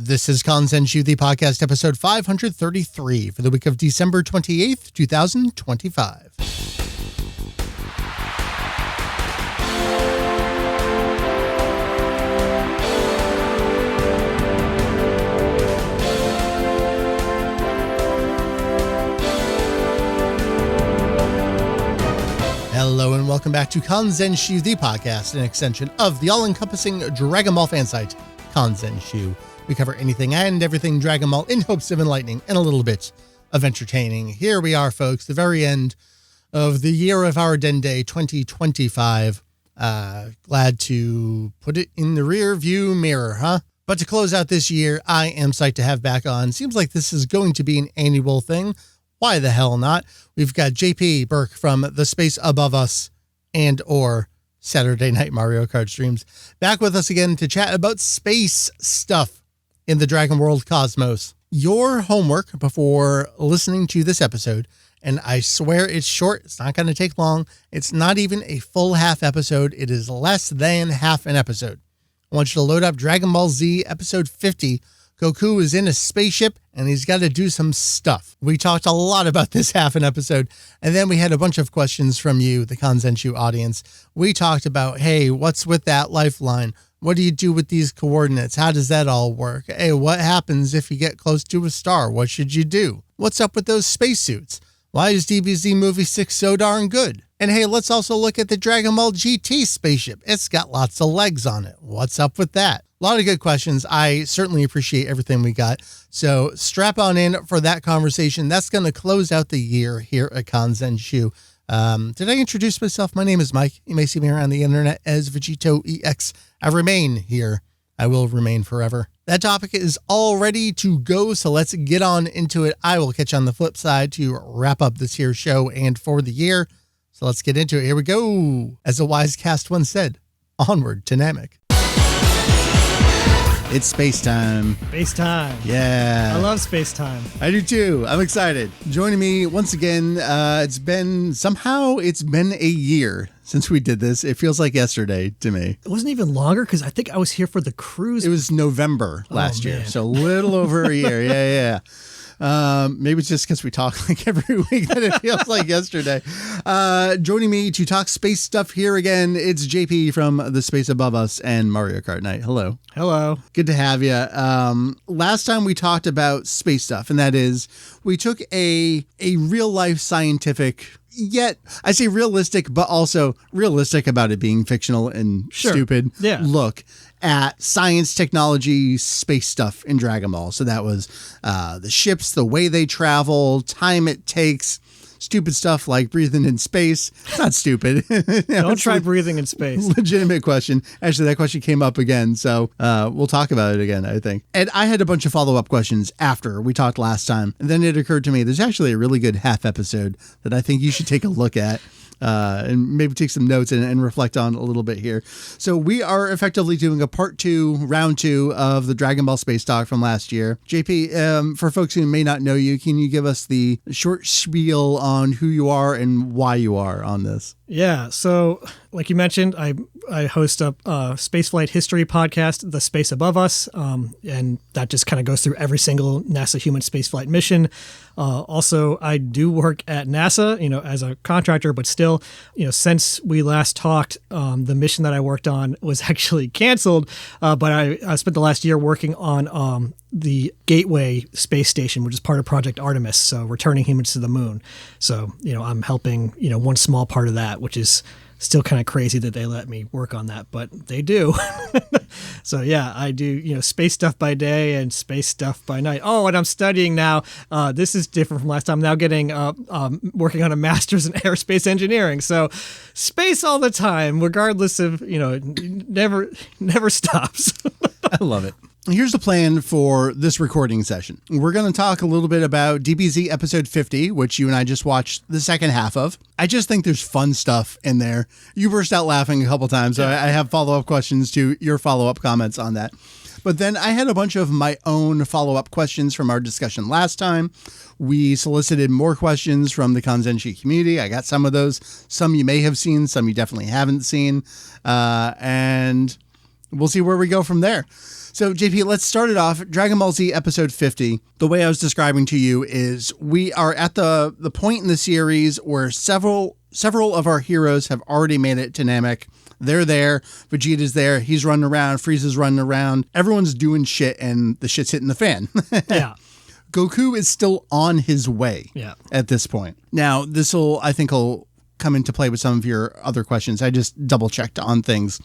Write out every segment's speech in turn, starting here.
This is Kanzenshuu, the podcast, episode 533 for the week of December 28th, 2025. Hello and welcome back to Kanzenshuu, the podcast, an extension of the all-encompassing Dragon Ball fan site, Kanzenshuu. We cover anything and everything Dragon Ball in hopes of enlightening and a little bit of entertaining. Here we are, folks, the very end of the year of our Dende 2025. Glad to put it in the rear view mirror, huh? But to close out this year, I am psyched to have back on. Seems like this is going to be an annual thing. Why the hell not? We've got JP Burke from The Space Above Us and or Saturday Night Mario Kart streams back with us again to chat about space stuff in the Dragon World cosmos. Your homework before listening to this episode, and I swear it's short, it's not going to take long, it's not even a full half episode, it is less than half an episode. I want you to load up Dragon Ball Z episode 50. Goku is in a spaceship and he's got to do some stuff. We talked a lot about this half an episode, and then we had a bunch of questions from you, the Kanzenshuu audience. We talked about, hey, what's with that lifeline? What do you do with these coordinates? How does that all work? Hey, what happens if you get close to a star? What should you do? What's up with those spacesuits? Why is DBZ Movie 6 so darn good? And hey, let's also look at the Dragon Ball GT spaceship. It's got lots of legs on it. What's up with that? A lot of good questions. I certainly appreciate everything we got. So strap on in for that conversation. That's going to close out the year here at Kanzenshuu. Did I introduce myself? My name is Mike. You may see me around the internet as Vegito EX. I remain here. I will remain forever. That topic is all ready to go, so let's get on into it. I will catch you on the flip side to wrap up this here show and for the year. So let's get into it. Here we go. As a wise cast once said, onward to Namek. It's space time. Space time. Yeah. I love space time. I do too. I'm excited. Joining me once again, it's been a year since we did this. It feels like yesterday to me. It wasn't even longer because I think I was here for the cruise. It was November last year. So a little over a year. Yeah. Maybe it's just because we talk like every week that it feels like yesterday. Joining me to talk space stuff here again, it's JP from The Space Above Us and Mario Kart Night. Hello. Hello. Good to have you. Last time we talked about space stuff, and that is we took a real life scientific, yet I say realistic, but also realistic about it being fictional and stupid look at science, technology, space stuff in Dragon Ball. So that was the ships, the way they travel, time it takes, stupid stuff like breathing in space. It's not stupid. Don't try breathing in space. Legitimate question. Actually, that question came up again, so we'll talk about it again, I think. And I had a bunch of follow-up questions after we talked last time. And then it occurred to me, there's actually a really good half episode that I think you should take a look at. And maybe take some notes and reflect on a little bit here. So we are effectively doing a round two of the Dragon Ball Space Talk from last year. JP, for folks who may not know you, can you give us the short spiel on who you are and why you are on this? Yeah, so like you mentioned, I host a spaceflight history podcast, The Space Above Us, and that just kind of goes through every single NASA human spaceflight mission. Also, I do work at NASA, as a contractor, but still, since we last talked, the mission that I worked on was actually canceled, but I spent the last year working on the Gateway space station, which is part of Project Artemis, so returning humans to the moon. So, I'm helping, one small part of that, which is still kind of crazy that they let me work on that, but they do. So yeah, I do, space stuff by day and space stuff by night. Oh, and I'm studying now. This is different from last time. I'm now getting, working on a master's in aerospace engineering. So space all the time, regardless of, never stops. I love it. Here's the plan for this recording session. We're going to talk a little bit about DBZ episode 50, which you and I just watched the second half of. I just think there's fun stuff in there. You burst out laughing a couple times, so I have follow-up questions to your follow-up comments on that. But then I had a bunch of my own follow-up questions from our discussion last time. We solicited more questions from the Kanzenshuu community. I got some of those. Some you may have seen, some you definitely haven't seen. And we'll see where we go from there. So, JP, let's start it off. Dragon Ball Z episode 50. The way I was describing to you is we are at the point in the series where several of our heroes have already made it to Namek. They're there. Vegeta's there. He's running around. Frieza's running around. Everyone's doing shit, and the shit's hitting the fan. Yeah. Goku is still on his way at this point. Now, I think will come into play with some of your other questions. I just double-checked on things.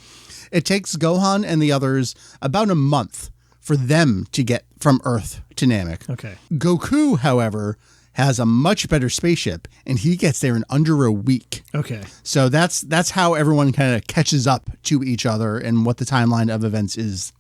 It takes Gohan and the others about a month for them to get from Earth to Namek. Okay. Goku, however, has a much better spaceship, and he gets there in under a week. Okay. So that's how everyone kind of catches up to each other and what the timeline of events is.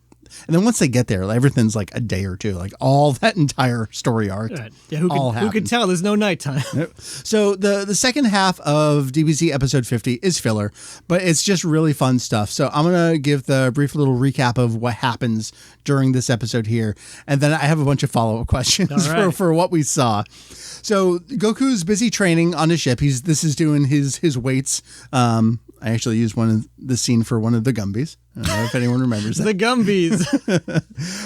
And then once they get there, everything's like a day or two, like all that entire story arc. Right. Yeah, who can tell? There's no nighttime. So the second half of DBZ episode 50 is filler, but it's just really fun stuff. So I'm going to give the brief little recap of what happens during this episode here. And then I have a bunch of follow-up questions for what we saw. So Goku's busy training on his ship. This is doing his weights. I actually used the scene for one of the Gumbies. I don't know if anyone remembers that. The Gumbies.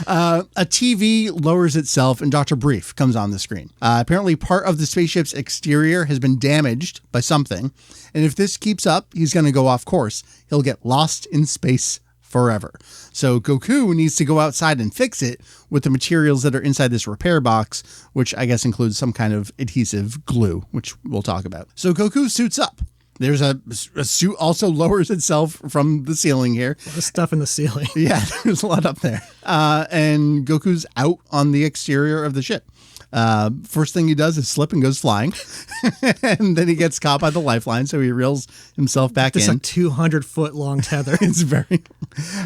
A TV lowers itself and Dr. Brief comes on the screen. Apparently part of the spaceship's exterior has been damaged by something. And if this keeps up, he's going to go off course. He'll get lost in space forever. So Goku needs to go outside and fix it with the materials that are inside this repair box, which I guess includes some kind of adhesive glue, which we'll talk about. So Goku suits up. There's a suit also lowers itself from the ceiling here. A lot of stuff in the ceiling. Yeah, there's a lot up there. And Goku's out on the exterior of the ship. First thing he does is slip and goes flying. And then he gets caught by the lifeline, so he reels himself back in. It's like 200-foot long tether. It's very...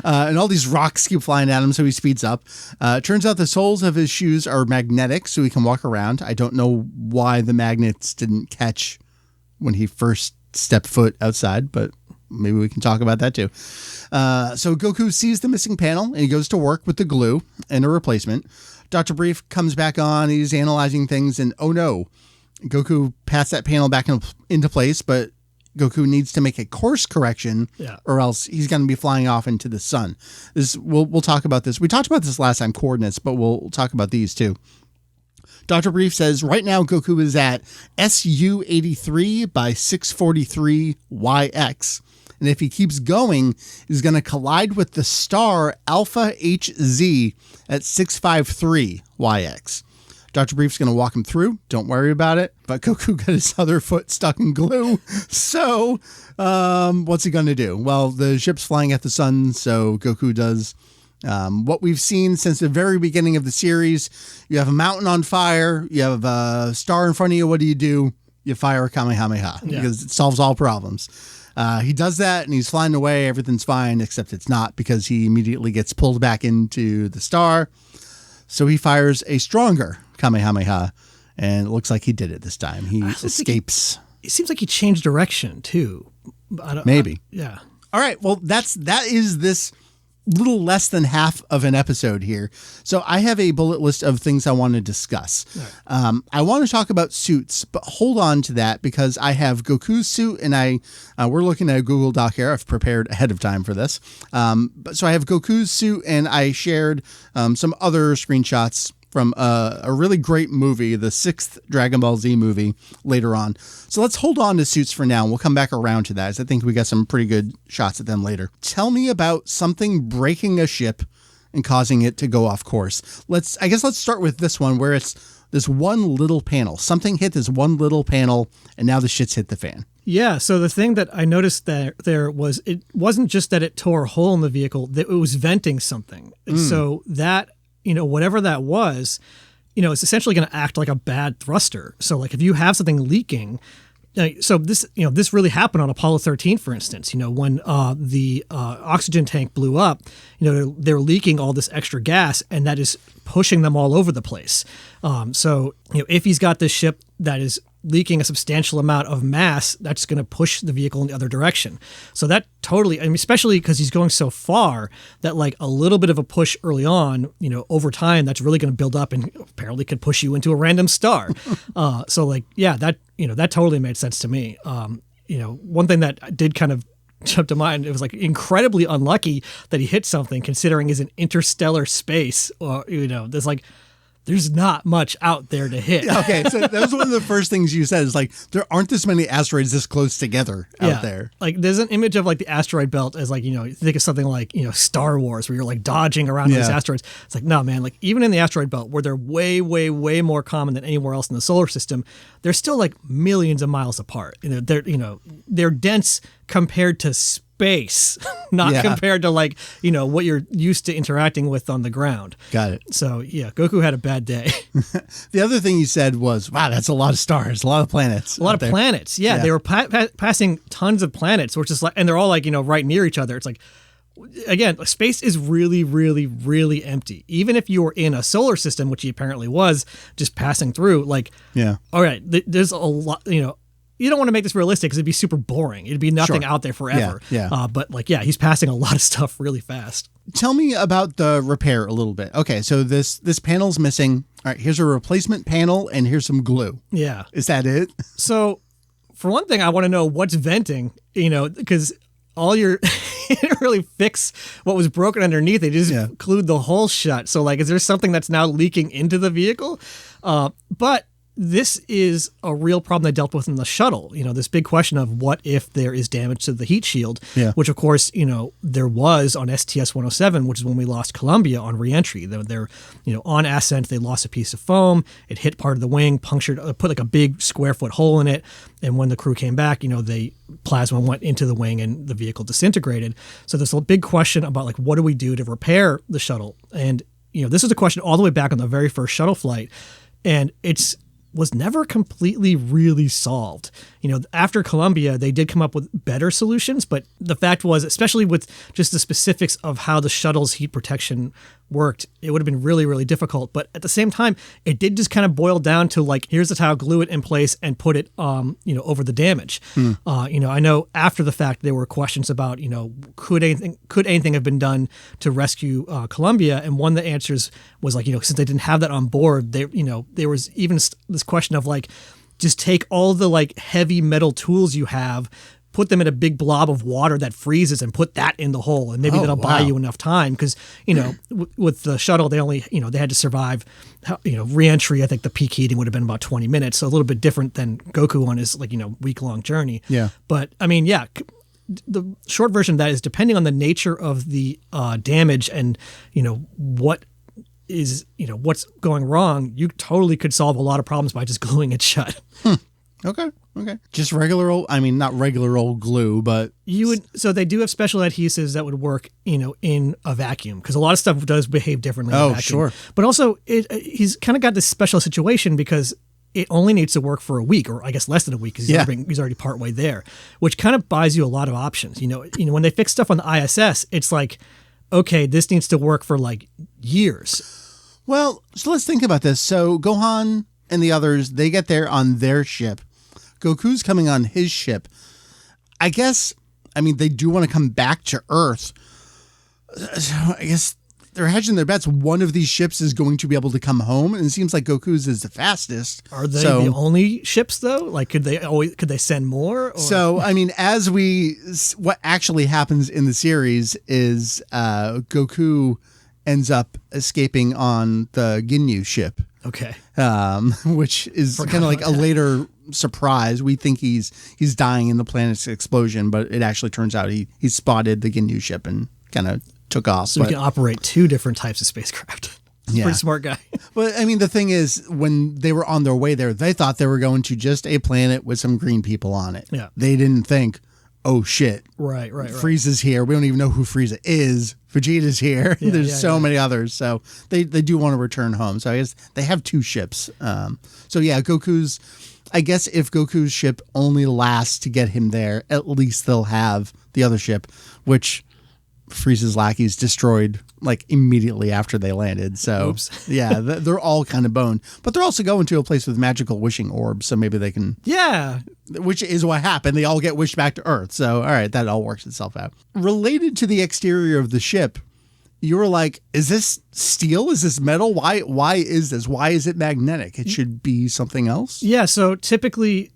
and all these rocks keep flying at him, so he speeds up. Turns out the soles of his shoes are magnetic, so he can walk around. I don't know why the magnets didn't catch when he first stepped foot outside, but maybe we can talk about that too. So Goku sees the missing panel and he goes to work with the glue and a replacement. Dr. Brief comes back on. He's analyzing things and oh no, Goku passed that panel back into place, but Goku needs to make a course correction or else he's going to be flying off into the sun. We'll talk about this. We talked about this last time, coordinates, but we'll talk about these too. Dr. Brief says right now Goku is at SU 83 by 643 YX. And if he keeps going, he's going to collide with the star Alpha HZ at 653 YX. Dr. Brief's going to walk him through. Don't worry about it. But Goku got his other foot stuck in glue. So what's he going to do? Well, the ship's flying at the sun, so Goku does... what we've seen since the very beginning of the series. You have a mountain on fire, you have a star in front of you. What do? You fire a Kamehameha because it solves all problems. He does that and he's flying away. Everything's fine, except it's not because he immediately gets pulled back into the star. So he fires a stronger Kamehameha and it looks like he did it this time. He escapes. It seems like he changed direction too. Maybe. Yeah. All right. Well, that is this little less than half of an episode here. So I have a bullet list of things I want to discuss. Right. I want to talk about suits, but hold on to that because I have Goku's suit and we're looking at a Google Doc here. I've prepared ahead of time for this. So I have Goku's suit and I shared some other screenshots from a really great movie, the 6th Dragon Ball Z movie later on. So let's hold on to suits for now. And we'll come back around to that, as I think we got some pretty good shots at them later. Tell me about something breaking a ship and causing it to go off course. Let's start with this one where it's this one little panel. Something hit this one little panel and now the shit's hit the fan. Yeah, so the thing that I noticed there was it wasn't just that it tore a hole in the vehicle, that it was venting something. So that, whatever that was, it's essentially going to act like a bad thruster. So like if you have something leaking, so this really happened on Apollo 13, for instance, when the oxygen tank blew up, they're leaking all this extra gas and that is pushing them all over the place. So if he's got this ship that is leaking a substantial amount of mass, that's going to push the vehicle in the other direction. So that totally, especially because he's going so far that like a little bit of a push early on, over time, that's really going to build up and apparently could push you into a random star. So like, yeah, that totally made sense to me. One thing that did kind of jumped to mind. It was like incredibly unlucky that he hit something, considering he's in interstellar space. Or there's not much out there to hit. Okay, so that was one of the first things you said is like, there aren't this many asteroids this close together out there. Like there's an image of like the asteroid belt as like, you think of something like, Star Wars where you're like dodging around these asteroids. It's like, no, man, like even in the asteroid belt where they're way, way, way more common than anywhere else in the solar system, they're still like millions of miles apart. They're dense compared to space, not compared to like, what you're used to interacting with on the ground. Got it. So yeah, Goku had a bad day. The other thing you said was, wow, that's a lot of stars, a lot of planets. A lot of planets. Yeah. They were passing tons of planets, which is like, and they're all like, right near each other. It's like, again, space is really, really, really empty. Even if you were in a solar system, which he apparently was, just passing through, like, all right, there's a lot, you don't want to make this realistic because it'd be super boring. It'd be nothing out there forever. But he's passing a lot of stuff really fast. Tell me about the repair a little bit. Okay, so this panel's missing. All right, here's a replacement panel and here's some glue. Yeah. Is that it? So, for one thing, I want to know what's venting, because all your you didn't really fix what was broken underneath. They just glued the hole shut. So, like, is there something that's now leaking into the vehicle? But this is a real problem they dealt with in the shuttle. This big question of what if there is damage to the heat shield, which of course, there was on STS-107, which is when we lost Columbia on reentry. They're on ascent, they lost a piece of foam. It hit part of the wing, punctured, put like a big square foot hole in it. And when the crew came back, plasma went into the wing and the vehicle disintegrated. So there's a big question about like, what do we do to repair the shuttle? And, this is a question all the way back on the very first shuttle flight. And was never completely really solved. After Columbia, they did come up with better solutions, but the fact was, especially with just the specifics of how the shuttle's heat protection worked, it would have been really, really difficult. But at the same time, it did just kind of boil down to like, here's the tile, glue it in place and put it, over the damage. I know after the fact, there were questions about, could anything have been done to rescue Columbia? And one of the answers was like, since they didn't have that on board, there was even this question of like, just take all the like heavy metal tools you have, put them in a big blob of water that freezes and put that in the hole. And maybe that'll buy you enough time. Cause with the shuttle, they only, they had to survive, reentry. I think the peak heating would have been about 20 minutes. So a little bit different than Goku on his week-long journey. Yeah. But the short version of that is depending on the nature of the damage and, what is, what's going wrong, you totally could solve a lot of problems by just gluing it shut. Okay. Just not regular old glue, but so they do have special adhesives that would work, in a vacuum, because a lot of stuff does behave differently in a vacuum. Sure. But also he's kind of got this special situation because it only needs to work for a week, or I guess less than a week, because he's already partway there, which kind of buys you a lot of options. When they fix stuff on the ISS, it's like, okay, this needs to work for like years. Well, so let's think about this. So Gohan and the others, they get there on their ship. Goku's coming on his ship. I guess, they do want to come back to Earth. So I guess they're hedging their bets. One of these ships is going to be able to come home, and it seems like Goku's is the fastest. Are they the only ships though? Like, could they send more? Or? So, what actually happens in the series is Goku ends up escaping on the Ginyu ship. Okay. Which is kind of like a later surprise. We think he's dying in the planet's explosion, but it actually turns out he spotted the Ginyu ship and kind of took off. So he can operate two different types of spacecraft. Pretty smart guy. But the thing is, when they were on their way there, they thought they were going to just a planet with some green people on it. Yeah. They didn't think, oh shit. Right. Frieza's here. We don't even know who Frieza is. Vegeta's here. There's so many others. So they do want to return home. So I guess they have two ships. Goku's, I guess if Goku's ship only lasts to get him there, at least they'll have the other ship, which Frieza's lackeys destroyed like immediately after they landed. So they're all kind of boned, but they're also going to a place with magical wishing orbs. So maybe they can, which is what happened. They all get wished back to Earth. So, all right, that all works itself out. Related to the exterior of the ship, you were like, is this steel? Is this metal? Why is this? Why is it magnetic? It should be something else. Yeah. So typically,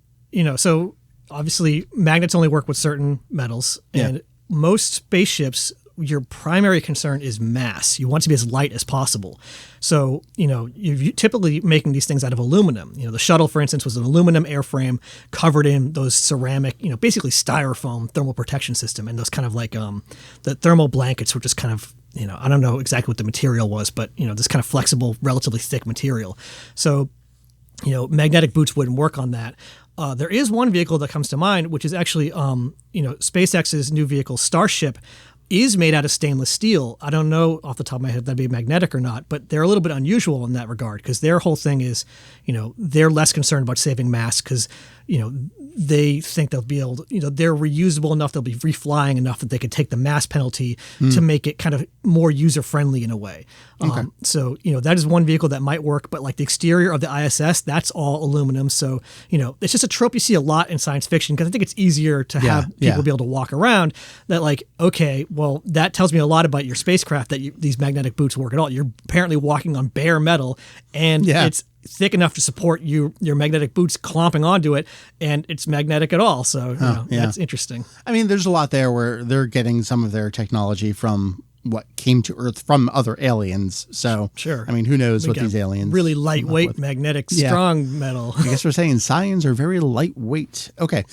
obviously magnets only work with certain metals, and most spaceships, your primary concern is mass. You want to be as light as possible. So, you're typically making these things out of aluminum. The shuttle, for instance, was an aluminum airframe covered in those ceramic, basically styrofoam thermal protection system, and those kind of like the thermal blankets were just kind of, I don't know exactly what the material was, but, this kind of flexible, relatively thick material. So, magnetic boots wouldn't work on that. There is one vehicle that comes to mind, which is actually, SpaceX's new vehicle, Starship, is made out of stainless steel. I don't know off the top of my head if that'd be magnetic or not, but they're a little bit unusual in that regard because their whole thing is, they're less concerned about saving mass because, they think they'll be able to, they're reusable enough, they'll be free-flying enough that they could take the mass penalty to make it kind of more user-friendly in a way. Okay. So, that is one vehicle that might work, but like the exterior of the ISS, that's all aluminum. So, it's just a trope you see a lot in science fiction because I think it's easier to have people be able to walk around that like, okay, well, that tells me a lot about your spacecraft that these magnetic boots work at all. You're apparently walking on bare metal and it's thick enough to support your magnetic boots clomping onto it, and it's magnetic at all. So that's interesting. I mean, there's a lot there where they're getting some of their technology from what came to Earth from other aliens. So, sure. I mean, who knows what these aliens really lightweight, magnetic, strong metal. I guess we're saying scions are very lightweight. Okay.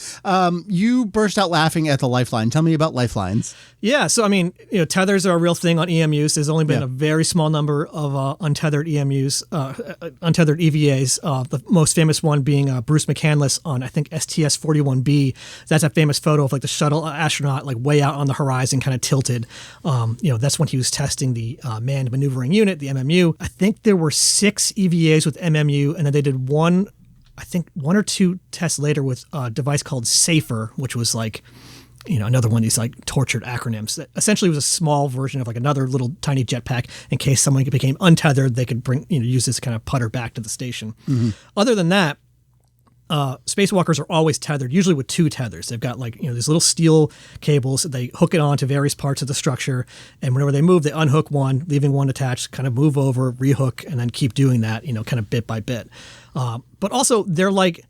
You burst out laughing at the lifeline. Tell me about lifelines. Yeah. So, I mean, tethers are a real thing on EMUs. There's only been a very small number of untethered EMUs, untethered EVAs. The most famous one being Bruce McCandless on, I think, STS-41B. That's a famous photo of like the shuttle astronaut like way out on the horizon, kind of tilted. That's when he was testing the manned maneuvering unit, the MMU. I think there were 6 EVAs with MMU, and then they did one or two tests later with a device called SAFER, which was like, another one of these like tortured acronyms that essentially was a small version of like another little tiny jetpack in case someone became untethered, they could use this kind of putter back to the station. Mm-hmm. Other than that, spacewalkers are always tethered, usually with 2 tethers. They've got like, these little steel cables that they hook it onto various parts of the structure. And whenever they move, they unhook one, leaving one attached, kind of move over, rehook, and then keep doing that, kind of bit by bit. But also they're like,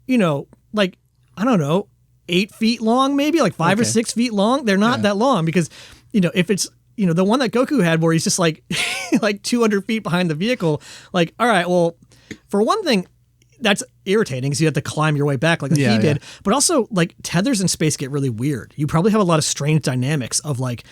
like, I don't know, 8 feet long, maybe like 5 or 6 feet long. They're not that long because, if it's, the one that Goku had where he's just like, like 200 feet behind the vehicle, like, all right, well, for one thing, that's irritating because you have to climb your way back like he did. But also, like, tethers in space get really weird. You probably have a lot of strange dynamics of, like,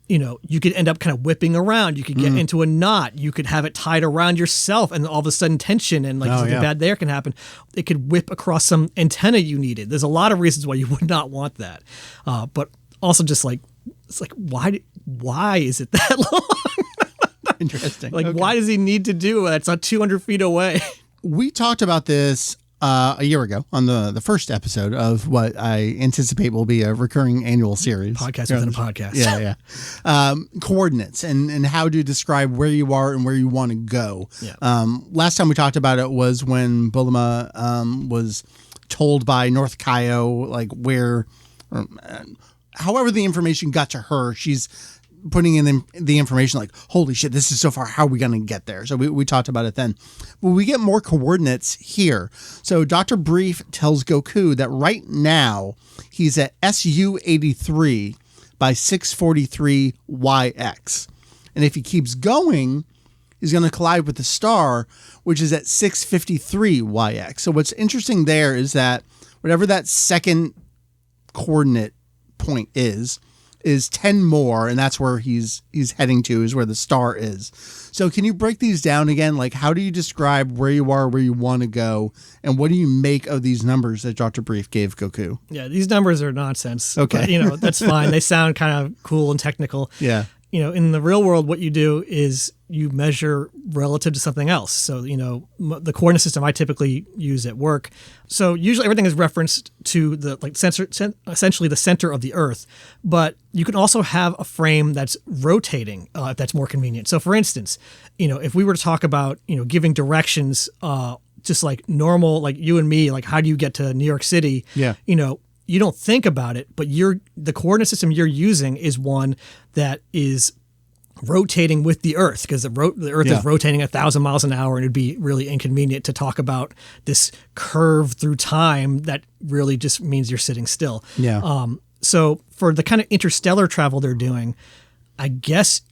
you could end up kind of whipping around. You could get into a knot. You could have it tied around yourself and all of a sudden tension and, like, something bad there can happen. It could whip across some antenna you needed. There's a lot of reasons why you would not want that. But also just, like, it's like, why is it that long? Interesting. Like, why does he need to do it? It's not 200 feet away. We talked about this a year ago on the first episode of what I anticipate will be a recurring annual series. Podcast within a podcast. Yeah. Coordinates and how to describe where you are and where you want to go. Yeah. Last time we talked about it was when Bulma was told by North Kaio, like where, however the information got to her, she's putting in the information like, holy shit, this is so far. How are we going to get there? So we talked about it then. But we get more coordinates here. So Dr. Brief tells Goku that right now he's at SU 83 by 643 YX. And if he keeps going, he's going to collide with the star, which is at 653 YX. So what's interesting there is that whatever that second coordinate point is 10 more, and that's where he's heading to, is where the star is. So can you break these down again? Like, how do you describe where you are, where you want to go, and what do you make of these numbers that Dr. Brief gave Goku? Yeah, these numbers are nonsense. Okay. But, that's fine. They sound kind of cool and technical. Yeah. In the real world, what you do is you measure relative to something else. So, the coordinate system I typically use at work. So usually everything is referenced to the essentially the center of the Earth, but you can also have a frame that's rotating if that's more convenient. So for instance, if we were to talk about, giving directions, just like normal, like you and me, like how do you get to New York City? Yeah. You don't think about it, but the coordinate system you're using is one that is rotating with the Earth, because the Earth is rotating 1,000 miles an hour, and it'd be really inconvenient to talk about this curve through time that really just means you're sitting still. Yeah. So for the kind of interstellar travel they're doing, I guess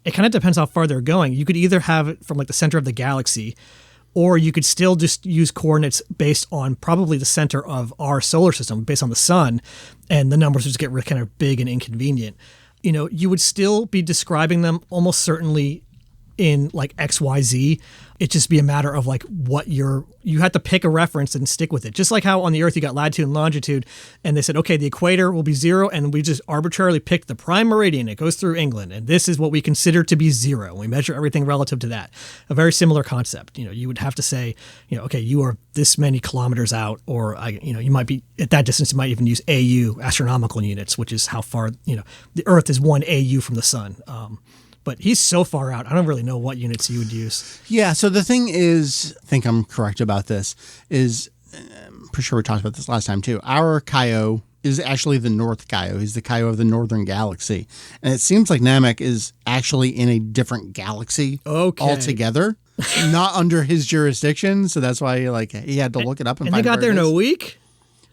it kind of depends how far they're going. You could either have it from like the center of the galaxy, or you could still just use coordinates based on probably the center of our solar system, based on the sun, and the numbers would just get really kind of big and inconvenient. You know, you would still be describing them almost certainly in like XYZ. It'd just be a matter of like what you had to pick a reference and stick with it. Just like how on the Earth you got latitude and longitude, and they said, okay, the equator will be 0, and we just arbitrarily picked the prime meridian. It goes through England, and this is what we consider to be 0. We measure everything relative to that. A very similar concept. You know, you would have to say, you know, okay, you are this many kilometers out, or you might be at that distance. You might even use AU, astronomical units, which is how far, you know, the Earth is 1 AU from the sun. But he's so far out, I don't really know what units you would use. Yeah, so the thing is, I think I'm correct about this, is, I'm pretty sure we talked about this last time too, our Kaio is actually the North Kaio. He's the Kaio of the Northern Galaxy. And it seems like Namek is actually in a different galaxy altogether, not under his jurisdiction. So that's why like he had to look it up and find they got there in a week?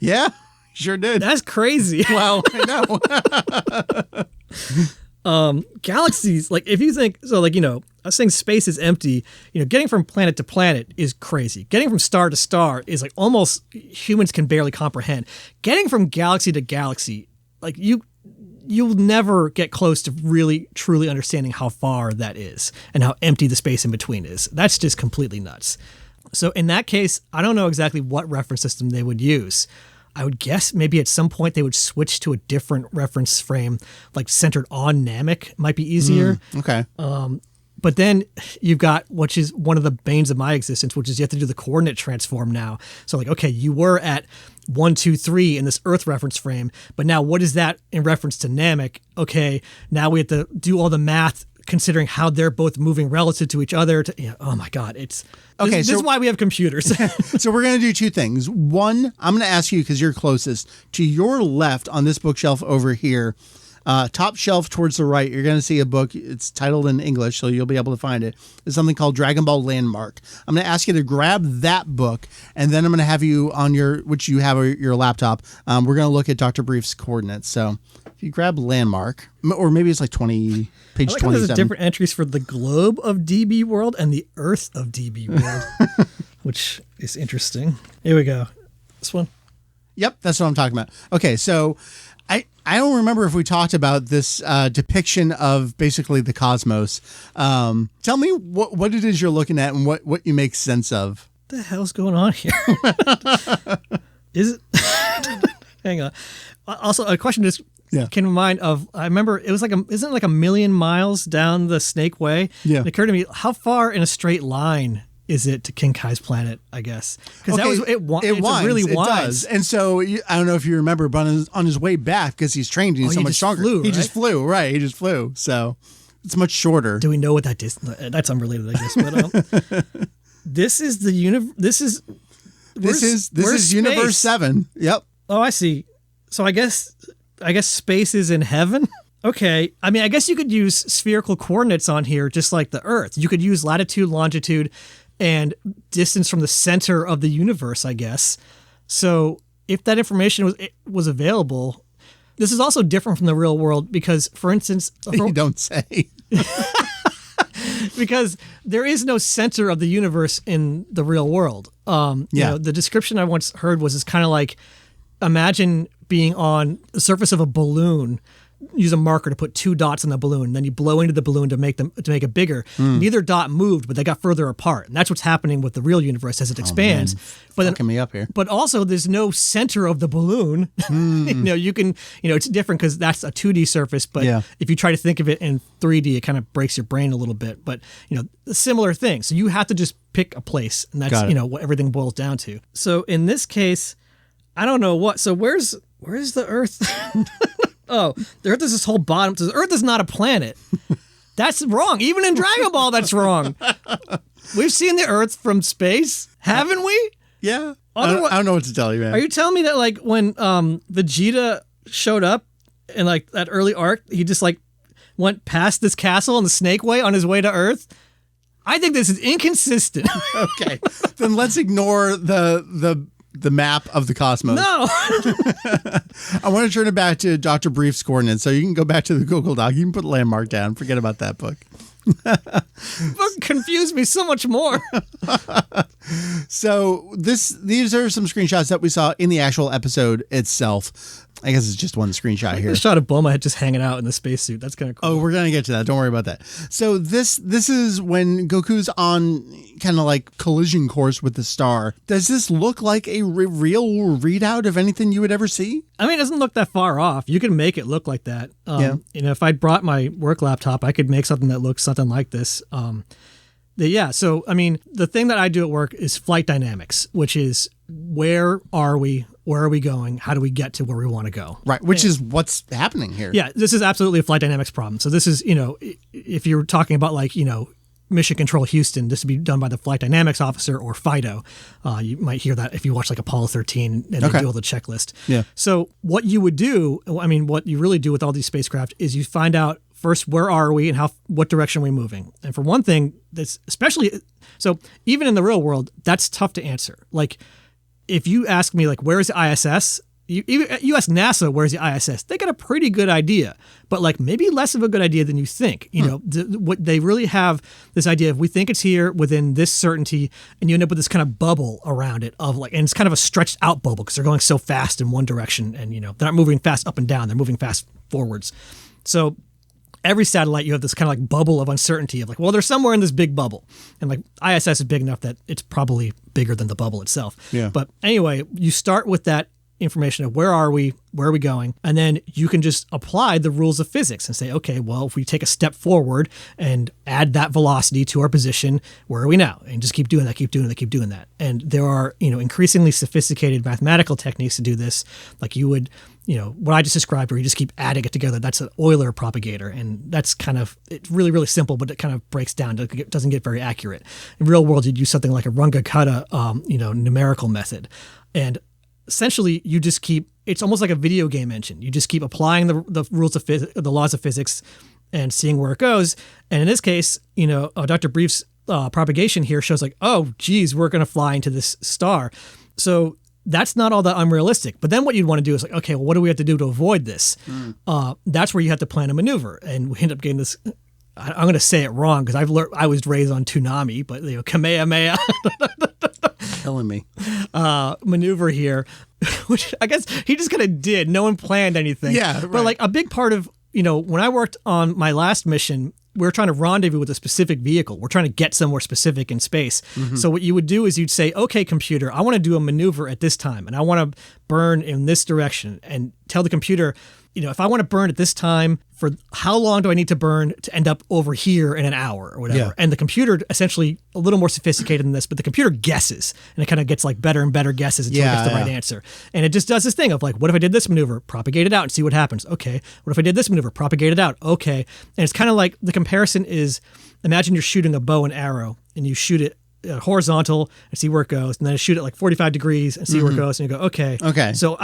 Yeah, sure did. That's crazy. Well, I know. Galaxies, like if you think, so like, you know, I was saying space is empty, you know, getting from planet to planet is crazy. Getting from star to star is like almost humans can barely comprehend. Getting from galaxy to galaxy, like you'll never get close to really truly understanding how far that is and how empty the space in between is. That's just completely nuts. So in that case, I don't know exactly what reference system they would use. I would guess maybe at some point they would switch to a different reference frame, like centered on Namek, might be easier. Okay. But then you've got, which is one of the banes of my existence, which is you have to do the coordinate transform now. So like, okay, you were at 1, 2, 3 in this Earth reference frame, but now what is that in reference to Namek? Okay, now we have to do all the math considering how they're both moving relative to each other. Oh my God, this is why we have computers. So we're going to do two things. One, I'm going to ask you, because you're closest, to your left on this bookshelf over here, top shelf towards the right, you're going to see a book. It's titled in English, so you'll be able to find it. It's something called Dragon Ball Landmark. I'm going to ask you to grab that book, and then I'm going to have you on which you have your laptop. We're going to look at Dr. Brief's coordinates. So if you grab Landmark, or maybe it's like page 27. There's different entries for the globe of DB World and the Earth of DB World, which is interesting. Here we go. This one? Yep, that's what I'm talking about. Okay, so I don't remember if we talked about this depiction of basically the cosmos. Tell me what it is you're looking at and what you make sense of. What the hell's going on here? Is it? Hang on. Also, a question just came to mind of, I remember it was like, isn't it like 1 million miles down the Snake Way? Yeah. It occurred to me, how far in a straight line is it to King Kai's planet, I guess? Because it winds. It does. And so, I don't know if you remember, but on his way back, because he's trained, he's so much stronger. He just flew, right? He just flew. So it's much shorter. Do we know what that is? That's unrelated, I guess. But this is the This is Universe 7. Yep. Oh, I see. So I guess space is in heaven? Okay. I mean, I guess you could use spherical coordinates on here, just like the Earth. You could use latitude, longitude, and distance from the center of the universe, I guess. So if that information was available, this is also different from the real world because, for instance... You don't say. Because there is no center of the universe in the real world. You know, the description I once heard was it's kind of like, imagine being on the surface of a balloon, use a marker to put 2 dots in the balloon, then you blow into the balloon to make it bigger. Neither dot moved, but they got further apart. And that's what's happening with the real universe as it expands. But fucking me up here. But also there's no center of the balloon. You can, it's different because that's a 2D surface, but if you try to think of it in 3D, it kind of breaks your brain a little bit. But, a similar thing. So you have to just pick a place, and that's, what everything boils down to. So in this case, I don't know what. So where's the Earth? Oh, the Earth is this whole bottom. So the Earth is not a planet. That's wrong. Even in Dragon Ball, that's wrong. We've seen the Earth from space, haven't we? Yeah. I don't know what to tell you, man. Are you telling me that like when Vegeta showed up in like that early arc, he just like went past this castle on the Snake Way on his way to Earth. I think this is inconsistent. Okay, then let's ignore the map of the cosmos. No. I want to turn it back to Dr. Brief's coordinates, so you can go back to the Google Doc. You can put landmark down. Forget about that book. Book confused me so much more. So these are some screenshots that we saw in the actual episode itself. I guess it's just one screenshot here. A shot of Bulma just hanging out in the spacesuit. That's kind of cool. Oh, we're gonna get to that. Don't worry about that. So this is when Goku's on kind of like collision course with the star. Does this look like a real readout of anything you would ever see? I mean, it doesn't look that far off. You can make it look like that. If I brought my work laptop, I could make something that looks something like this. So, I mean, the thing that I do at work is flight dynamics, which is where are we? Where are we going? How do we get to where we want to go? Right, which is what's happening here. Yeah, this is absolutely a flight dynamics problem. So this is, if you're talking about like, Mission Control Houston, this would be done by the flight dynamics officer or FIDO. You might hear that if you watch like Apollo 13 and they do all the checklist. Yeah. So what you would do, what you really do with all these spacecraft is you find out first, where are we and what direction are we moving? And for one thing, that's especially, so even in the real world, that's tough to answer. Like, if you ask me, like, where's the ISS? You ask NASA, where's the ISS? They got a pretty good idea, but like maybe less of a good idea than you think. What they really have this idea of, we think it's here within this certainty, and you end up with this kind of bubble around it of like, and it's kind of a stretched out bubble because they're going so fast in one direction, and they're not moving fast up and down; they're moving fast forwards. So every satellite, you have this kind of like bubble of uncertainty of like, well, they're somewhere in this big bubble. And like ISS is big enough that it's probably bigger than the bubble itself. Yeah. But anyway, you start with that information of where are we going? And then you can just apply the rules of physics and say, okay, well, if we take a step forward and add that velocity to our position, where are we now? And just keep doing that. And there are, increasingly sophisticated mathematical techniques to do this. Like you would, what I just described, where you just keep adding it together, that's an Euler propagator. And that's kind of, it's really, really simple, but it kind of breaks down. It doesn't get very accurate. In real world, you'd use something like a Runge-Kutta, numerical method. And essentially, you just keep, it's almost like a video game engine. You just keep applying the rules of the laws of physics and seeing where it goes. And in this case, Dr. Brief's propagation here shows like, oh, geez, we're going to fly into this star. So that's not all that unrealistic. But then what you'd want to do is like, okay, well, what do we have to do to avoid this? That's where you have to plan a maneuver. And we end up getting this, I'm going to say it wrong because I was raised on Toonami, but Kamehameha. Killing me. Maneuver here, which I guess he just kind of did. No one planned anything. Yeah, right. But like a big part of, when I worked on my last mission, we were trying to rendezvous with a specific vehicle. We're trying to get somewhere specific in space. Mm-hmm. So what you would do is you'd say, okay, computer, I want to do a maneuver at this time, and I want to burn in this direction, and tell the computer, if I want to burn at this time, for how long do I need to burn to end up over here in an hour or whatever? Yeah. And the computer, essentially a little more sophisticated than this, but the computer guesses, and it kind of gets like better and better guesses until it gets the right answer. And it just does this thing of like, what if I did this maneuver, propagate it out and see what happens? Okay. What if I did this maneuver, propagate it out? Okay. And it's kind of like, the comparison is, imagine you're shooting a bow and arrow and you shoot it horizontal and see where it goes, and then I shoot it like 45 degrees and see where it goes, and you go, okay. So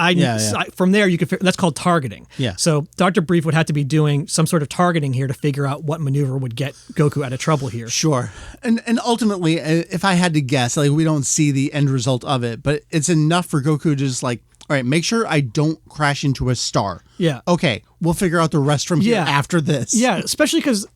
from there you could that's called targeting. Yeah. So Dr. Brief would have to be doing some sort of targeting here to figure out what maneuver would get Goku out of trouble here. Sure. And ultimately, if I had to guess, like, we don't see the end result of it, but it's enough for Goku to just like, all right, make sure I don't crash into a star. Yeah. Okay, we'll figure out the rest from here after this. Yeah, especially because,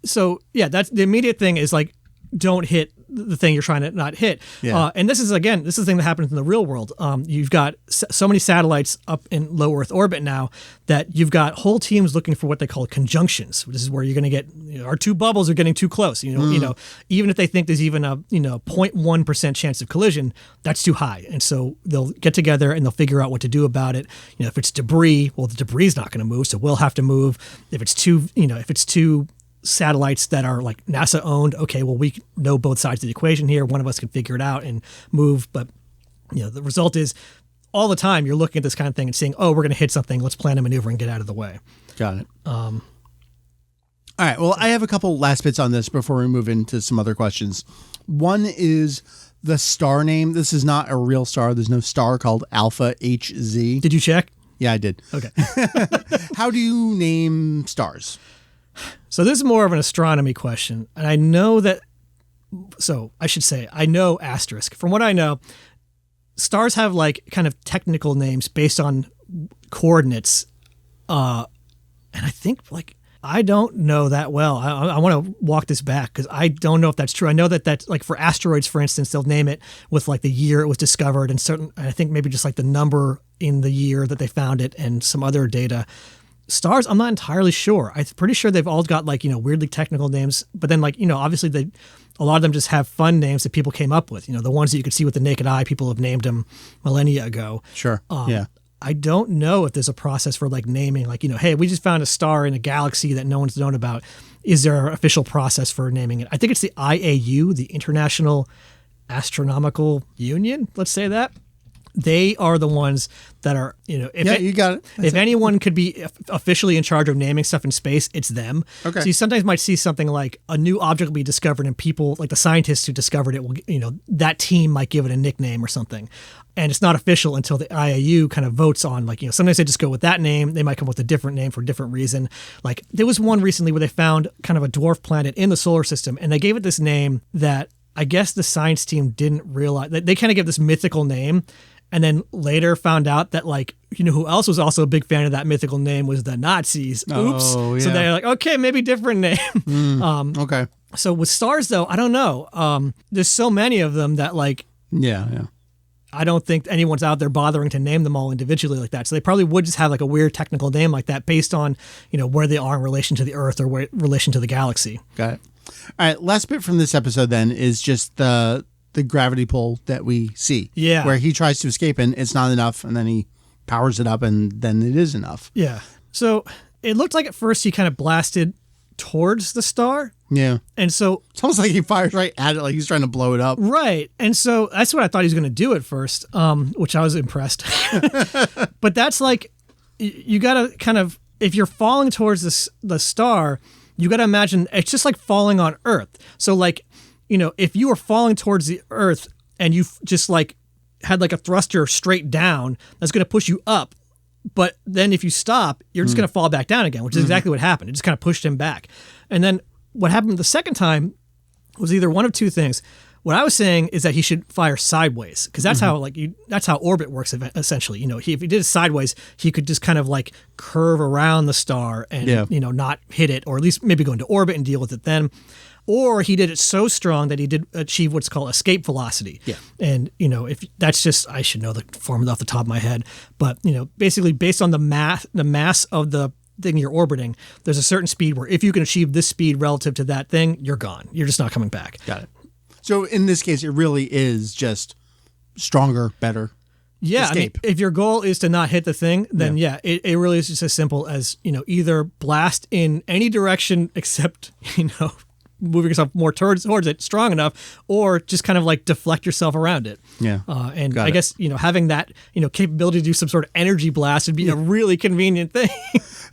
that's the immediate thing is like, don't hit the thing you're trying to not hit. Yeah. And this is the thing that happens in the real world. You've got so many satellites up in low Earth orbit now that you've got whole teams looking for what they call conjunctions. This is where you're going to get, our two bubbles are getting too close. Even if they think there's even a 0.1% chance of collision, that's too high. And so they'll get together and they'll figure out what to do about it. If it's debris, well, the debris is not going to move, so we'll have to move. If it's two satellites that are like NASA owned, okay, well, we know both sides of the equation here. One of us can figure it out and move. But the result is all the time you're looking at this kind of thing and saying, oh, we're going to hit something. Let's plan a maneuver and get out of the way. Got it. All right. Well, I have a couple last bits on this before we move into some other questions. One is the star name. This is not a real star. There's no star called Alpha HZ. Did you check? Yeah, I did. Okay. How do you name stars? So this is more of an astronomy question. And I know that, so I should say, I know asterisk. From what I know, stars have like kind of technical names based on coordinates. And I think like, I don't know that well. I want to walk this back because I don't know if that's true. I know that that's like for asteroids, for instance, they'll name it with like the year it was discovered and certain, I think maybe just like the number in the year that they found it and some other data. Stars, I'm not entirely sure. I'm pretty sure they've all got like, weirdly technical names, but then like, obviously a lot of them just have fun names that people came up with, the ones that you could see with the naked eye, people have named them millennia ago. Sure. Yeah. I don't know if there's a process for like naming, like, hey, we just found a star in a galaxy that no one's known about. Is there an official process for naming it? I think it's the IAU, the International Astronomical Union. Let's say that. They are the ones that are, if you got it. If anyone could be officially in charge of naming stuff in space, it's them. Okay. So you sometimes might see something like a new object will be discovered and people, like the scientists who discovered it, will, that team might give it a nickname or something. And it's not official until the IAU kind of votes on, like, sometimes they just go with that name. They might come up with a different name for a different reason. Like there was one recently where they found kind of a dwarf planet in the solar system and they gave it this name that I guess the science team didn't realize. They kind of gave this mythical name. And then later found out that, like, who else was also a big fan of that mythical name was the Nazis. Oops. Oh, yeah. So they're like, okay, maybe different name. Okay. So with stars, though, I don't know. There's so many of them that, like, yeah. I don't think anyone's out there bothering to name them all individually like that. So they probably would just have, like, a weird technical name like that based on, where they are in relation to the Earth or where relation to the galaxy. Got it. All right. Last bit from this episode, then, is just the gravity pull that we see. Yeah. Where he tries to escape and it's not enough and then he powers it up and then it is enough. Yeah. So it looked like at first he kind of blasted towards the star. Yeah. And so it's almost like he fires right at it, like he's trying to blow it up. Right. And so that's what I thought he was going to do at first, which I was impressed. But that's like, you got to kind of, if you're falling towards the star, you got to imagine it's just like falling on Earth. So like, if you were falling towards the Earth and you just like had like a thruster straight down, that's going to push you up. But then if you stop, you're just going to fall back down again, which is exactly what happened. It just kind of pushed him back. And then what happened the second time was either one of two things. What I was saying is that he should fire sideways because that's how that's how orbit works essentially. If he did it sideways, he could just kind of like curve around the star and not hit it, or at least maybe go into orbit and deal with it then. Or he did it so strong that he did achieve what's called escape velocity. Yeah. And, if that's just, I should know the formula off the top of my head. But, basically based on the mass of the thing you're orbiting, there's a certain speed where if you can achieve this speed relative to that thing, you're gone. You're just not coming back. Got it. So in this case, it really is just stronger, better. Yeah. Escape. I mean, if your goal is to not hit the thing, then it really is just as simple as, either blast in any direction except, moving yourself more towards it strong enough, or just kind of like deflect yourself around it. Yeah. And I guess, having that, capability to do some sort of energy blast would be a really convenient thing.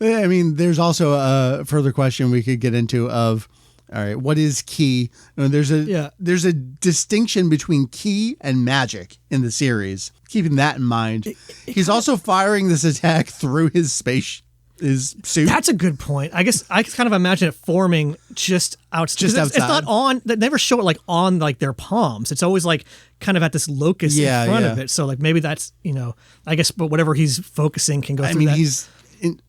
I mean, there's also a further question we could get into of, all right, what is ki? There's a distinction between ki and magic in the series. Keeping that in mind, he's also firing this attack through his suit. That's a good point. I guess I kind of imagine it forming just outside. It's not on. They never show it like on like their palms. It's always like kind of at this locus in front of it. So like maybe that's I guess, but whatever he's focusing can go through. I mean, he's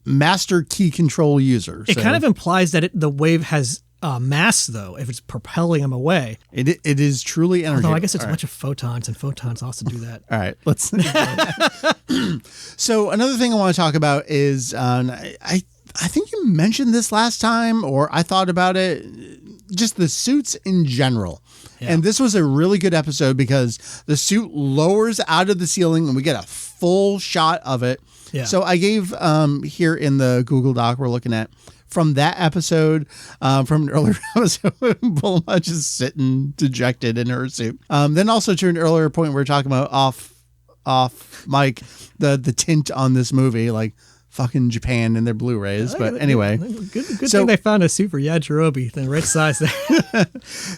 master key control user. It kind of implies that the wave has mass though. If it's propelling him away, it is truly energy. Although I guess it's a bunch of photons, and photons also do that. All right, let's. So another thing I want to talk about is I think you mentioned this last time, or I thought about it. Just the suits in general. Yeah. And this was a really good episode because the suit lowers out of the ceiling and we get a full shot of it. Yeah. So I gave here in the Google Doc we're looking at from that episode, from an earlier episode, Bulma just sitting dejected in her suit. Then also to an earlier point we were talking about off mic, the tint on this movie, like fucking Japan and their Blu-rays. But anyway. Good thing they found a suit for Yajirobe, the right size there.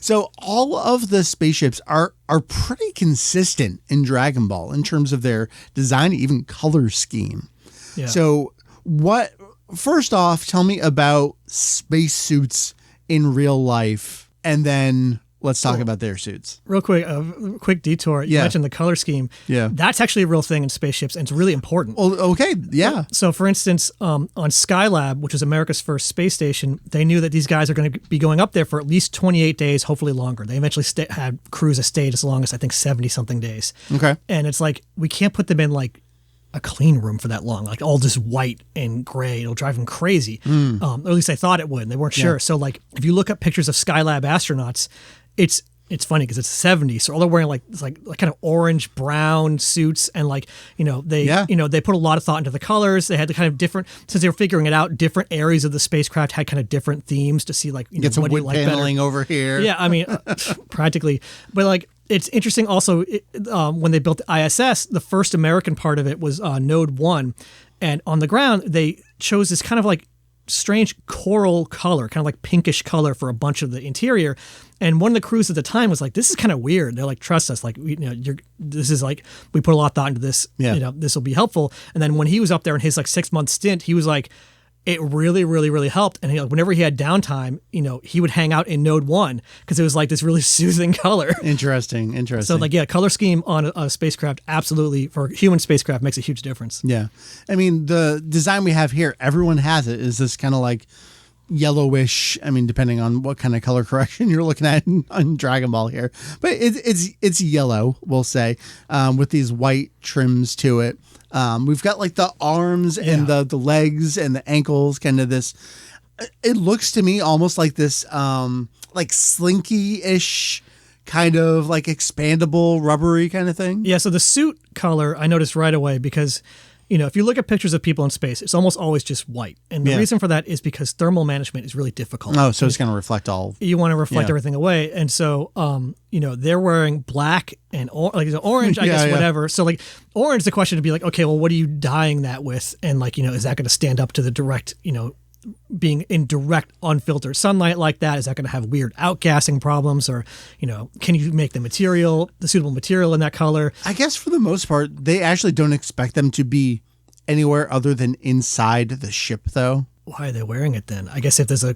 So all of the spaceships are pretty consistent in Dragon Ball in terms of their design, even color scheme. Yeah. So what first off, tell me about spacesuits in real life, and then let's talk about their suits. Real quick, a quick detour. You mentioned the color scheme. Yeah. That's actually a real thing in spaceships, and it's really important. Well, okay, yeah. So, for instance, on Skylab, which is America's first space station, they knew that these guys are going to be going up there for at least 28 days, hopefully longer. They eventually had crews that stayed as long as, I think, 70-something days. Okay. And it's like, we can't put them in, like, a clean room for that long, like all just white and gray. It'll drive them crazy. Or at least they thought it would, and they weren't sure. So, like, if you look at pictures of Skylab astronauts, it's funny because it's 70s, so all they're wearing like kind of orange brown suits, and like they put a lot of thought into the colors. They had the kind of different, since they were figuring it out, different areas of the spacecraft had kind of different themes to see, like, Get some what do you wood like paneling better. over here. Yeah, I mean, practically, but like. It's interesting also, when they built the ISS, the first American part of it was Node 1. And on the ground, they chose this kind of like strange coral color, kind of like pinkish color for a bunch of the interior. And one of the crews at the time was like, this is kind of weird. They're like, trust us. Like, this is like, we put a lot of thought into this. Yeah. This will be helpful. And then when he was up there in his like 6-month stint, he was like, it really, really, really helped. And whenever he had downtime, he would hang out in Node 1 because it was like this really soothing color. Interesting. So, like, yeah, color scheme on a spacecraft, absolutely, for human spacecraft, makes a huge difference. Yeah. I mean, the design we have here, everyone has it, is this kind of like yellowish, I mean, depending on what kind of color correction you're looking at on Dragon Ball here. But it's yellow, we'll say, with these white trims to it. We've got like the arms and the legs and the ankles, kind of this. It looks to me almost like this, like slinky-ish, kind of like expandable, rubbery kind of thing. Yeah. So the suit color I noticed right away because, if you look at pictures of people in space, it's almost always just white. And the reason for that is because thermal management is really difficult. Oh, so it's going to reflect all. You want to reflect everything away. And so, they're wearing black and orange, I guess, whatever. So, like, orange, the question would be like, okay, well, what are you dyeing that with? And, like, is that going to stand up to the direct, being in direct unfiltered sunlight like that? Is that going to have weird outgassing problems? Or, can you make the suitable material in that color? I guess for the most part, they actually don't expect them to be anywhere other than inside the ship, though. Why are they wearing it then? I guess if there's a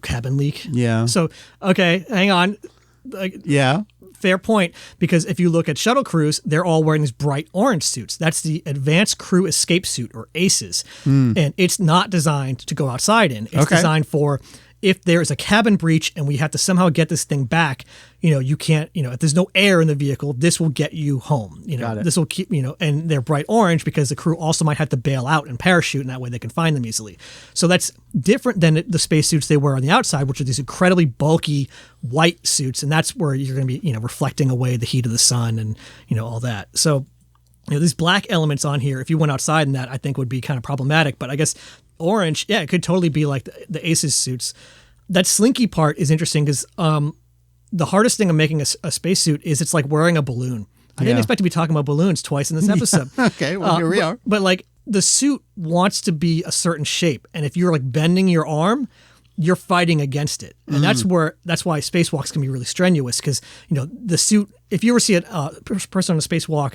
cabin leak. Yeah. So, okay, hang on. Yeah. Fair point, because if you look at shuttle crews, they're all wearing these bright orange suits. That's the Advanced Crew Escape Suit, or ACES. And it's not designed to go outside in. It's designed for if there is a cabin breach and we have to somehow get this thing back, you can't, if there's no air in the vehicle, this will get you home. This will keep, and they're bright orange because the crew also might have to bail out and parachute, and that way they can find them easily. So that's different than the spacesuits they wear on the outside, which are these incredibly bulky white suits. And that's where you're going to be, reflecting away the heat of the sun and, all that. So, these black elements on here, if you went outside in that, I think would be kind of problematic. But I guess orange, it could totally be like the ACES suits. That slinky part is interesting because the hardest thing of making a spacesuit is it's like wearing a balloon. I didn't expect to be talking about balloons twice in this episode. Okay, well, here we are. But like the suit wants to be a certain shape. And if you're like bending your arm, you're fighting against it. And that's why spacewalks can be really strenuous because, the suit, if you ever see a person on a spacewalk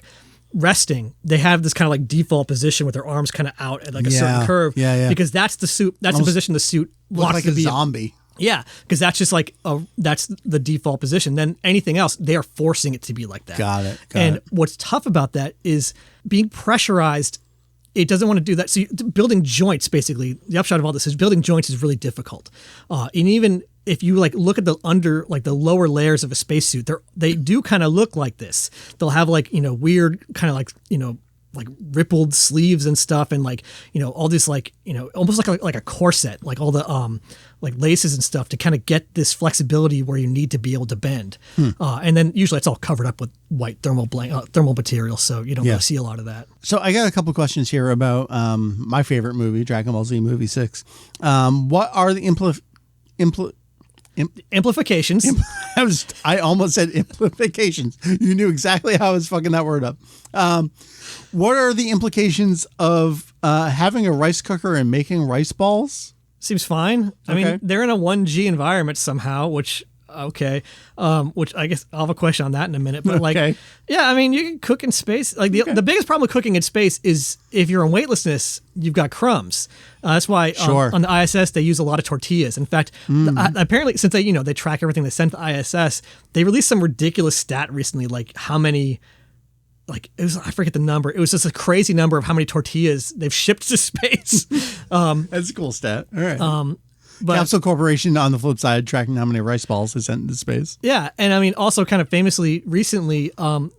resting, they have this kind of like default position with their arms kind of out at like a certain curve. Yeah. Because that's the suit. That's almost the position the suit wants like to a be. Zombie. Yeah, because that's just like that's the default position. Then anything else, they are forcing it to be like that. Got it. And what's tough about that is being pressurized. It doesn't want to do that. So building joints, basically, the upshot of all this is building joints is really difficult. And even if you like look at the lower layers of a spacesuit, they do kind of look like this. They'll have like weird kind of like like rippled sleeves and stuff, and like all this like almost like a corset, like all the like laces and stuff to kind of get this flexibility where you need to be able to bend. And then usually it's all covered up with white thermal material, so you don't really see a lot of that. So I got a couple questions here about my favorite movie, Dragon Ball Z Movie 6. What are the amplifications? I almost said implications. You knew exactly how I was fucking that word up. What are the implications of having a rice cooker and making rice balls? Seems fine. I mean, they're in a 1G environment somehow, which Okay. Which I guess I'll have a question on that in a minute. But like, Okay. yeah, I mean, you can cook in space. Like the biggest problem with cooking in space is if you're in weightlessness, you've got crumbs. That's why on the ISS they use a lot of tortillas. In fact, apparently since they track everything they send to the ISS, they released some ridiculous stat recently, like how many. Like it was, I forget the number. It was just a crazy number of how many tortillas they've shipped to space. That's a cool stat. All right. But Capsule Corporation, on the flip side, tracking how many rice balls they sent into space. yeah, and I mean, also kind of famously recently on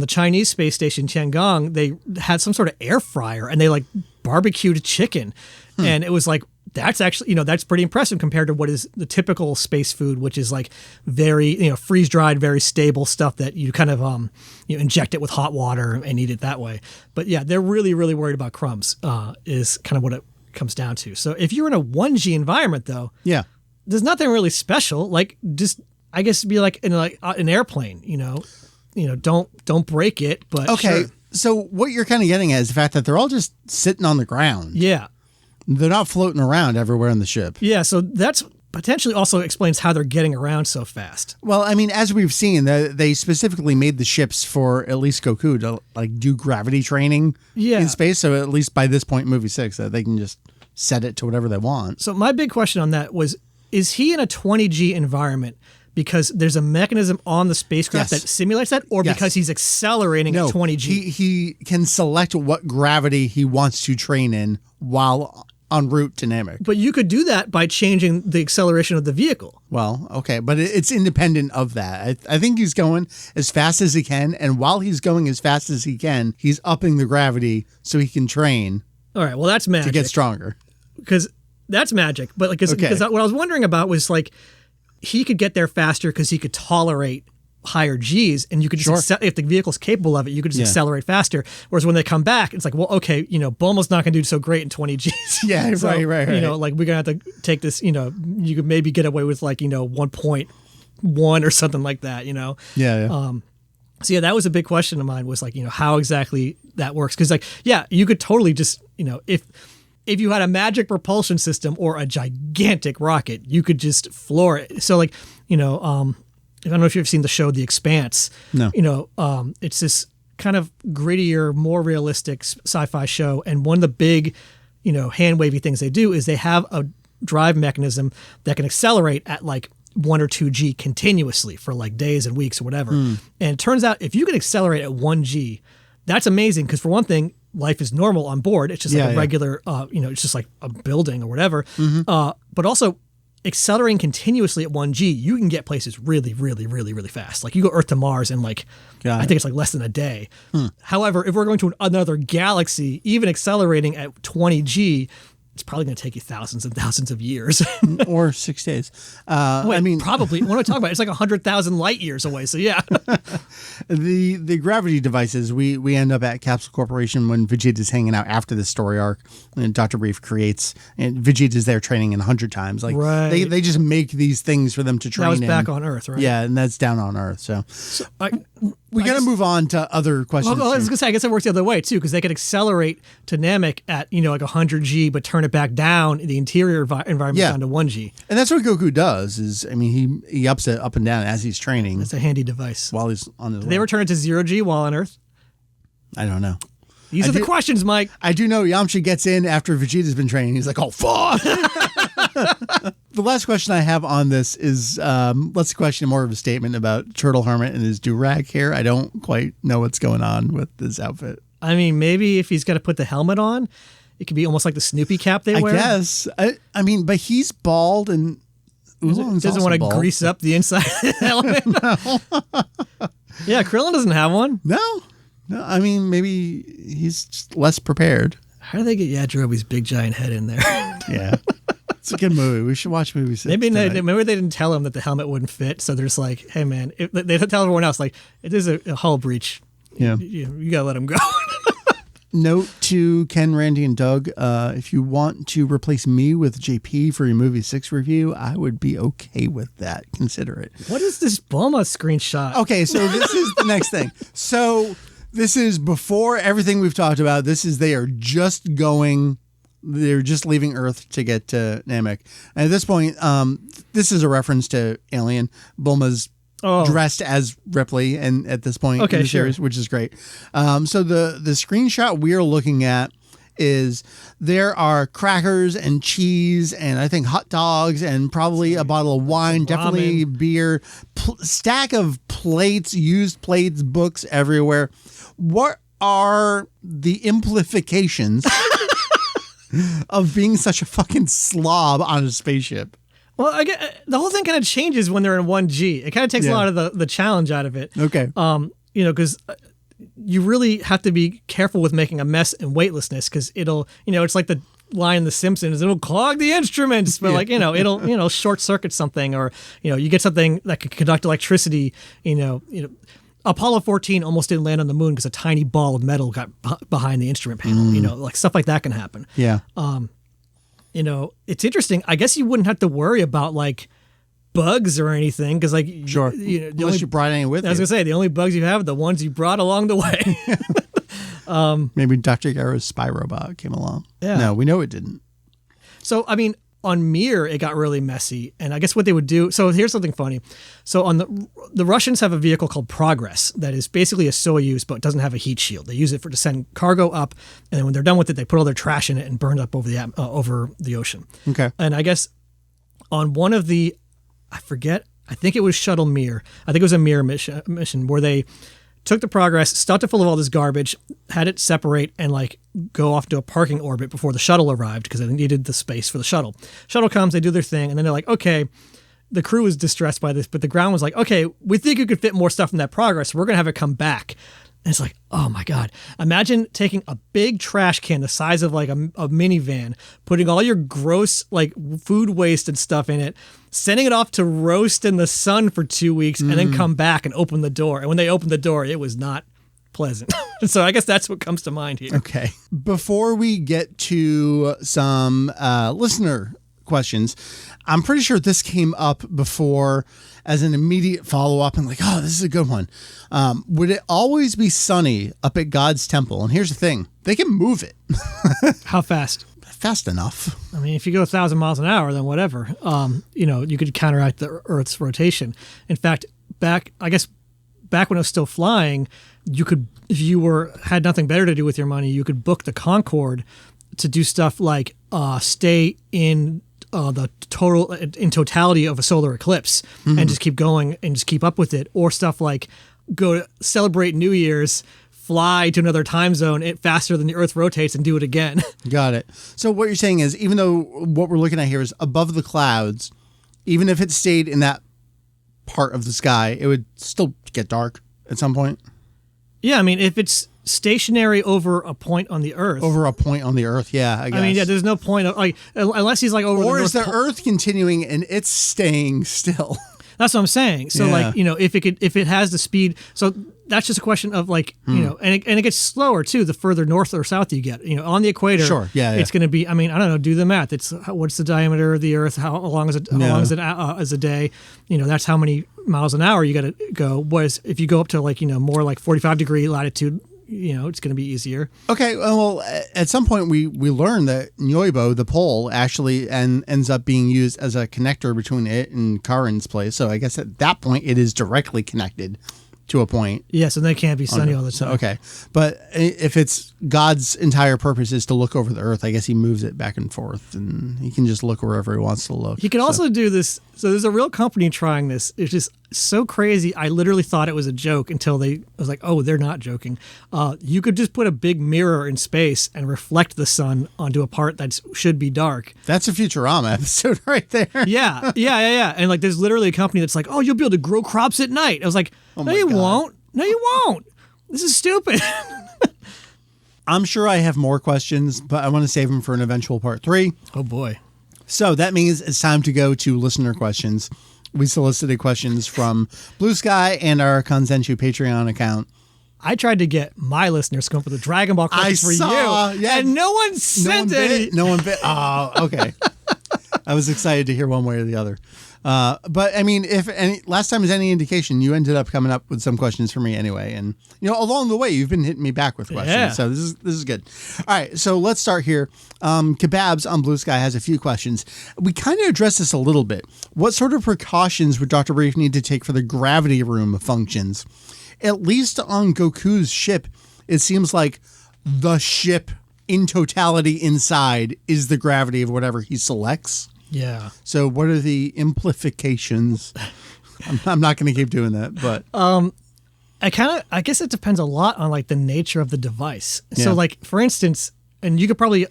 the Chinese space station Tiangong, they had some sort of air fryer and they like barbecued chicken, and it was like that's actually that's pretty impressive compared to what is the typical space food, which is like very freeze dried, very stable stuff that you kind of inject it with hot water and eat it that way. But yeah, they're really worried about crumbs. Is kind of what it comes down to. So if you're in a 1G environment though, there's nothing really special. Like just I guess be like in an airplane, don't break it. But okay, sure. So what you're kind of getting at is the fact that they're all just sitting on the ground. Yeah, they're not floating around everywhere in the ship. Yeah, so that's potentially also explains how they're getting around so fast. Well, I mean, as we've seen, they specifically made the ships for at least Goku to like do gravity training in space. So at least by this point in movie 6, they can just set it to whatever they want. So my big question on that was, is he in a 20G environment because there's a mechanism on the spacecraft that simulates that, or because he's accelerating at 20G? He can select what gravity he wants to train in while en route to Namek. But you could do that by changing the acceleration of the vehicle. Well, okay, but it's independent of that. I think he's going as fast as he can, and while he's going as fast as he can, he's upping the gravity so he can train. All right, well, that's magic. To get stronger. Because that's magic. But because what I was wondering about was like, he could get there faster because he could tolerate higher G's, and you could just if the vehicle's capable of it, you could just accelerate faster. Whereas when they come back, it's like, well, okay, Bulma's not going to do so great in 20 G's. Yeah, so, right. Like we're going to have to take this. You could maybe get away with like 1.1 or something like that. Yeah. So yeah, that was a big question of mine. Was like how exactly that works, because like you could totally just if you had a magic propulsion system or a gigantic rocket, you could just floor it. So like I don't know if you've seen the show The Expanse. No. It's this kind of grittier, more realistic sci-fi show, and one of the big, hand wavy things they do is they have a drive mechanism that can accelerate at like 1 or 2G continuously for like days and weeks or whatever. And it turns out if you can accelerate at 1G, that's amazing, because for one thing, life is normal on board. It's just like a regular, it's just like a building or whatever. But also, accelerating continuously at 1G, you can get places really fast. Like you go Earth to Mars in like, I think it's like less than a day. However, if we're going to another galaxy, even accelerating at 20G, it's probably going to take you thousands and thousands of years. Or 6 days. Probably. What am I talking about? It's like 100,000 light years away. So yeah. The gravity devices, we end up at Capsule Corporation when Vegeta's hanging out after the story arc, and Dr. Brief creates, and Vegeta's there training in 100 times. Like they just make these things for them to train. That was back on Earth, right? Yeah, and that's down on Earth. So we got to move on to other questions. Well, I was going to say, I guess it works the other way too, because they could accelerate to Namek at like 100G, but turn it back down in the interior environment down to 1G. And that's what Goku does. He ups it up and down as he's training. It's a handy device while he's on his. Did they ever turn it to 0G while on Earth? I don't know. These are the questions, Mike. I do know Yamcha gets in after Vegeta's been training. He's like, oh, fuck. The last question I have on this is, let's question more of a statement about Turtle Hermit and his do-rag hair. I don't quite know what's going on with this outfit. I mean, maybe if he's got to put the helmet on, it could be almost like the Snoopy cap they wear. I guess. I mean, but he's bald and doesn't want to grease up the inside of the helmet. Yeah, Krillin doesn't have one. No, I mean, maybe he's just less prepared. How do they get Yajirobe's big giant head in there? Yeah. It's a good movie. We should watch movie 6. Maybe they didn't tell him that the helmet wouldn't fit, so they're just like, hey, man, they tell everyone else, like, it is a hull breach. Yeah. You got to let him go. Note to Ken, Randy, and Doug, if you want to replace me with JP for your movie 6 review, I would be okay with that. Consider it. What is this Bulma screenshot? Okay, so this is the next thing. So this is before everything we've talked about. They are just going They're just leaving Earth to get to Namek. And at this point, this is a reference to Alien. Bulma's dressed as Ripley, and at this point in the series, which is great. So the screenshot we're looking at is there are crackers and cheese and I think hot dogs and probably a bottle of wine, definitely beer, stack of plates, used plates, books everywhere. What are the implications of being such a fucking slob on a spaceship? Well, I get, the whole thing kind of changes when they're in 1G. It kind of takes a lot of the challenge out of it. Okay. Because you really have to be careful with making a mess in weightlessness because it'll, it's like the line in The Simpsons, it'll clog the instruments, but it'll short circuit something, or, you get something that can conduct electricity, Apollo 14 almost didn't land on the moon because a tiny ball of metal got behind the instrument panel, like stuff like that can happen. Yeah. It's interesting. I guess you wouldn't have to worry about like bugs or anything because unless you brought any with you. I was gonna say the only bugs you have are the ones you brought along the way. Maybe Dr. Garrow's spy robot came along. Yeah. No, we know it didn't. So on Mir, it got really messy, and I guess what they would do. So here's something funny. So on the Russians have a vehicle called Progress that is basically a Soyuz, but doesn't have a heat shield. They use it to send cargo up, and then when they're done with it, they put all their trash in it and burn it up over the ocean. Okay. And I guess on one of the, I think it was Shuttle Mir. I think it was a Mir mission where they took the Progress, stuffed it full of all this garbage, had it separate and like go off to a parking orbit before the shuttle arrived because they needed the space for the shuttle. Shuttle comes, they do their thing, and then they're like, okay, the crew was distressed by this, but the ground was like, okay, we think you could fit more stuff in that Progress. We're going to have it come back. And it's like, oh my God. Imagine taking a big trash can the size of like a minivan, putting all your gross like food waste and stuff in it, sending it off to roast in the sun for 2 weeks, and then come back and open the door. And when they opened the door, it was not pleasant. So I guess that's what comes to mind here. Okay. Before we get to some listener questions, I'm pretty sure this came up before as an immediate follow-up and like, oh, this is a good one. Would it always be sunny up at God's temple? And here's the thing. They can move it. How fast? Fast enough. I mean, if you go 1,000 miles an hour, then whatever. You could counteract the Earth's rotation. In fact, back when it was still flying, you could, if you had nothing better to do with your money, you could book the Concorde to do stuff like stay in the totality of a solar eclipse and just keep going and just keep up with it, or stuff like go to celebrate New Year's, fly to another time zone faster than the Earth rotates and do it again. Got it. So what you're saying is, even though what we're looking at here is above the clouds, even if it stayed in that part of the sky, it would still get dark at some point? Yeah, I mean, if it's stationary over a point on the Earth. Over a point on the Earth, yeah, I guess. I mean, yeah, there's no point of, like, unless he's like over the North Pole. Or is the Earth continuing and it's staying still? That's what I'm saying. So, like, if it has the speed, so that's just a question of like, and it gets slower too the further north or south you get. On the equator, sure, it's going to be. I mean, I don't know. Do the math. It's what's the diameter of the Earth? How long is it? How long is it as a day? That's how many miles an hour you got to go. Whereas if you go up to like more like 45-degree latitude, it's going to be easier. Okay, well, at some point we learned that Nyoibo, the pole, actually ends up being used as a connector between it and Karin's place. So I guess at that point it is directly connected to a point. Yes, and they can't be sunny all the time. Okay, but if it's God's entire purpose is to look over the Earth, I guess he moves it back and forth, and he can just look wherever he wants to look. He can also do this. So there's a real company trying this. It's just so crazy. I literally thought it was a joke until I was like, oh, they're not joking. You could just put a big mirror in space and reflect the sun onto a part that should be dark. That's a Futurama episode right there. Yeah. And like, there's literally a company that's like, oh, you'll be able to grow crops at night. I was like, no, you won't. No, you won't. This is stupid. I'm sure I have more questions, but I want to save them for an eventual part 3. Oh, boy. So that means it's time to go to listener questions. We solicited questions from Blue Sky and our Kanzenshuu Patreon account. I tried to get my listeners to come up with a Dragon Ball questions for you, and no one sent any. No one bit. Oh, okay. I was excited to hear one way or the other. But I mean, if any last time is any indication, you ended up coming up with some questions for me anyway, and along the way you've been hitting me back with questions. Yeah. So this is good. All right, so let's start here. Kebabs on Blue Sky has a few questions. We kind of addressed this a little bit. What sort of precautions would Dr. Brief need to take for the gravity room functions? At least on Goku's ship, it seems like the ship in totality inside is the gravity of whatever he selects. Yeah. So what are the implications? I'm not going to keep doing that, but I guess it depends a lot on like the nature of the device. Yeah. So like for instance, and you could probably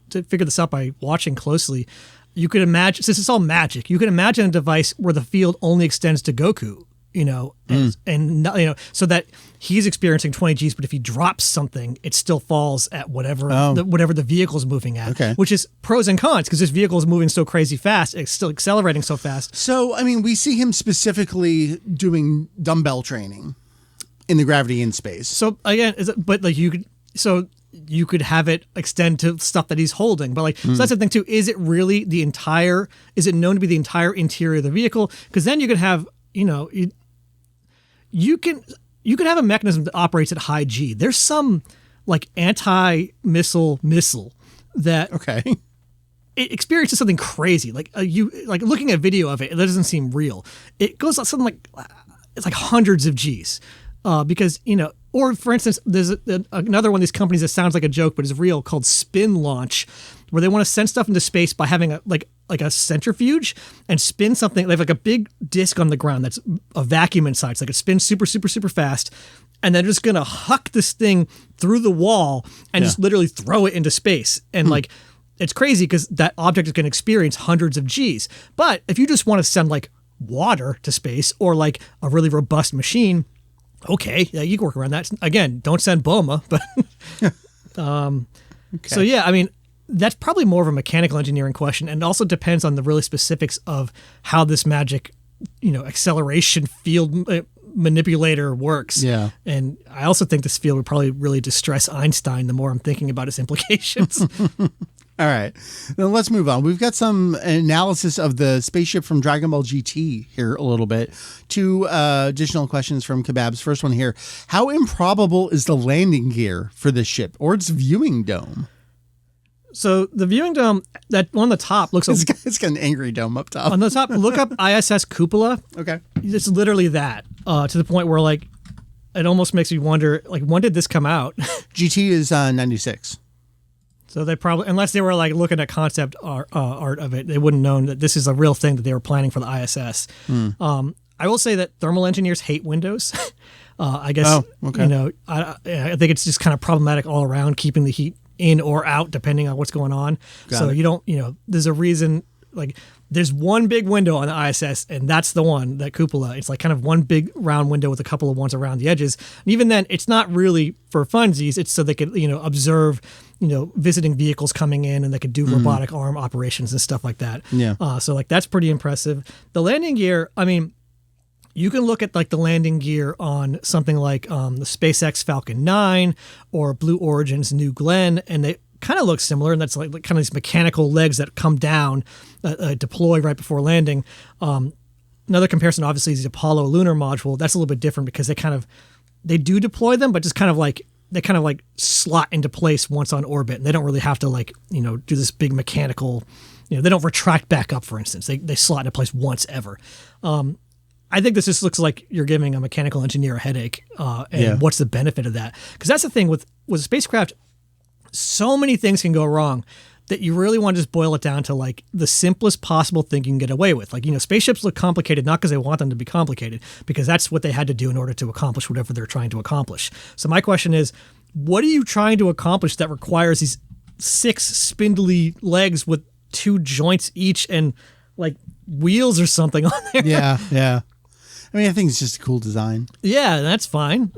to figure this out by watching closely, you could imagine, since it's all magic, you could imagine a device where the field only extends to Goku, and not, so that he's experiencing 20 Gs, but if he drops something, it still falls at whatever the vehicle is moving at, which is pros and cons because this vehicle is moving so crazy fast, it's still accelerating so fast. So, I mean, we see him specifically doing dumbbell training in the gravity in space. So again, you could have it extend to stuff that he's holding, but so that's the thing too. Is it really is it known to be the entire interior of the vehicle? Because then you could have, you could have a mechanism that operates at high G. There's some like anti-missile that it experiences something crazy. Like looking at video of it, it doesn't seem real. It goes something like it's like hundreds of Gs. Because, or for instance, there's another one of these companies that sounds like a joke, but is real, called Spin Launch, where they want to send stuff into space by having a centrifuge and spin something. They have like a big disc on the ground that's a vacuum inside. It's like it spins super, super, super fast. And they're just going to huck this thing through the wall and just literally throw it into space. And it's crazy because that object is going to experience hundreds of Gs. But if you just want to send like water to space or like a really robust machine, okay, yeah, you can work around that. Again, don't send Boma, but So yeah, I mean, that's probably more of a mechanical engineering question, and it also depends on the really specifics of how this magic, acceleration field manipulator works. Yeah. And I also think this field would probably really distress Einstein the more I'm thinking about its implications. All right, then let's move on. We've got some analysis of the spaceship from Dragon Ball GT here a little bit. Two additional questions from Kebabs. First one here. How improbable is the landing gear for this ship or its viewing dome? So the viewing dome, that one on the top looks like... It's got an angry dome up top. On the top, look up ISS Cupola. Okay. It's literally that, to the point where like it almost makes me wonder, like, when did this come out? GT is 96. So they probably, unless they were like looking at concept art of it, they wouldn't known that this is a real thing that they were planning for the ISS. I will say that thermal engineers hate windows. I guess, I think it's just kind of problematic all around, keeping the heat in or out depending on what's going on. So you don't, there's a reason, like there's one big window on the ISS and that's the one, that cupola. It's like kind of one big round window with a couple of ones around the edges. And even then it's not really for funsies. It's so they could, observe, visiting vehicles coming in and they could do robotic arm operations and stuff like that. Yeah. So like, that's pretty impressive. The landing gear, I mean, you can look at like the landing gear on something like the SpaceX Falcon 9 or Blue Origin's New Glenn, and they kind of look similar. And that's like kind of these mechanical legs that come down, deploy right before landing. Another comparison, obviously, is the Apollo lunar module. That's a little bit different because they do deploy them, but just kind of like they kind of like slot into place once on orbit, and they don't really have to like do this big mechanical. They don't retract back up, for instance. They slot into place once ever. I think this just looks like you're giving a mechanical engineer a headache. What's the benefit of that? Because that's the thing with a spacecraft, so many things can go wrong that you really want to just boil it down to like the simplest possible thing you can get away with. Like, spaceships look complicated, not because they want them to be complicated, because that's what they had to do in order to accomplish whatever they're trying to accomplish. So my question is, what are you trying to accomplish that requires these 6 spindly legs with 2 joints each and like wheels or something on there? Yeah. I mean, I think it's just a cool design. Yeah, that's fine.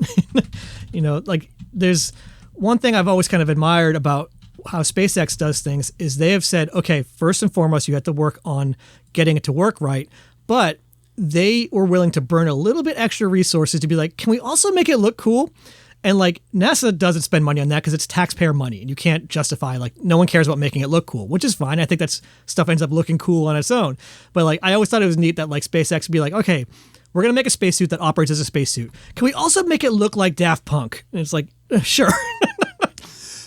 Like there's one thing I've always kind of admired about how SpaceX does things is they have said, okay, first and foremost, you have to work on getting it to work right. But they were willing to burn a little bit extra resources to be like, can we also make it look cool? And like NASA doesn't spend money on that because it's taxpayer money and you can't justify, like, no one cares about making it look cool, which is fine. I think that's stuff ends up looking cool on its own. But like, I always thought it was neat that like SpaceX would be like, okay, we're going to make a spacesuit that operates as a spacesuit. Can we also make it look like Daft Punk? And it's like, sure.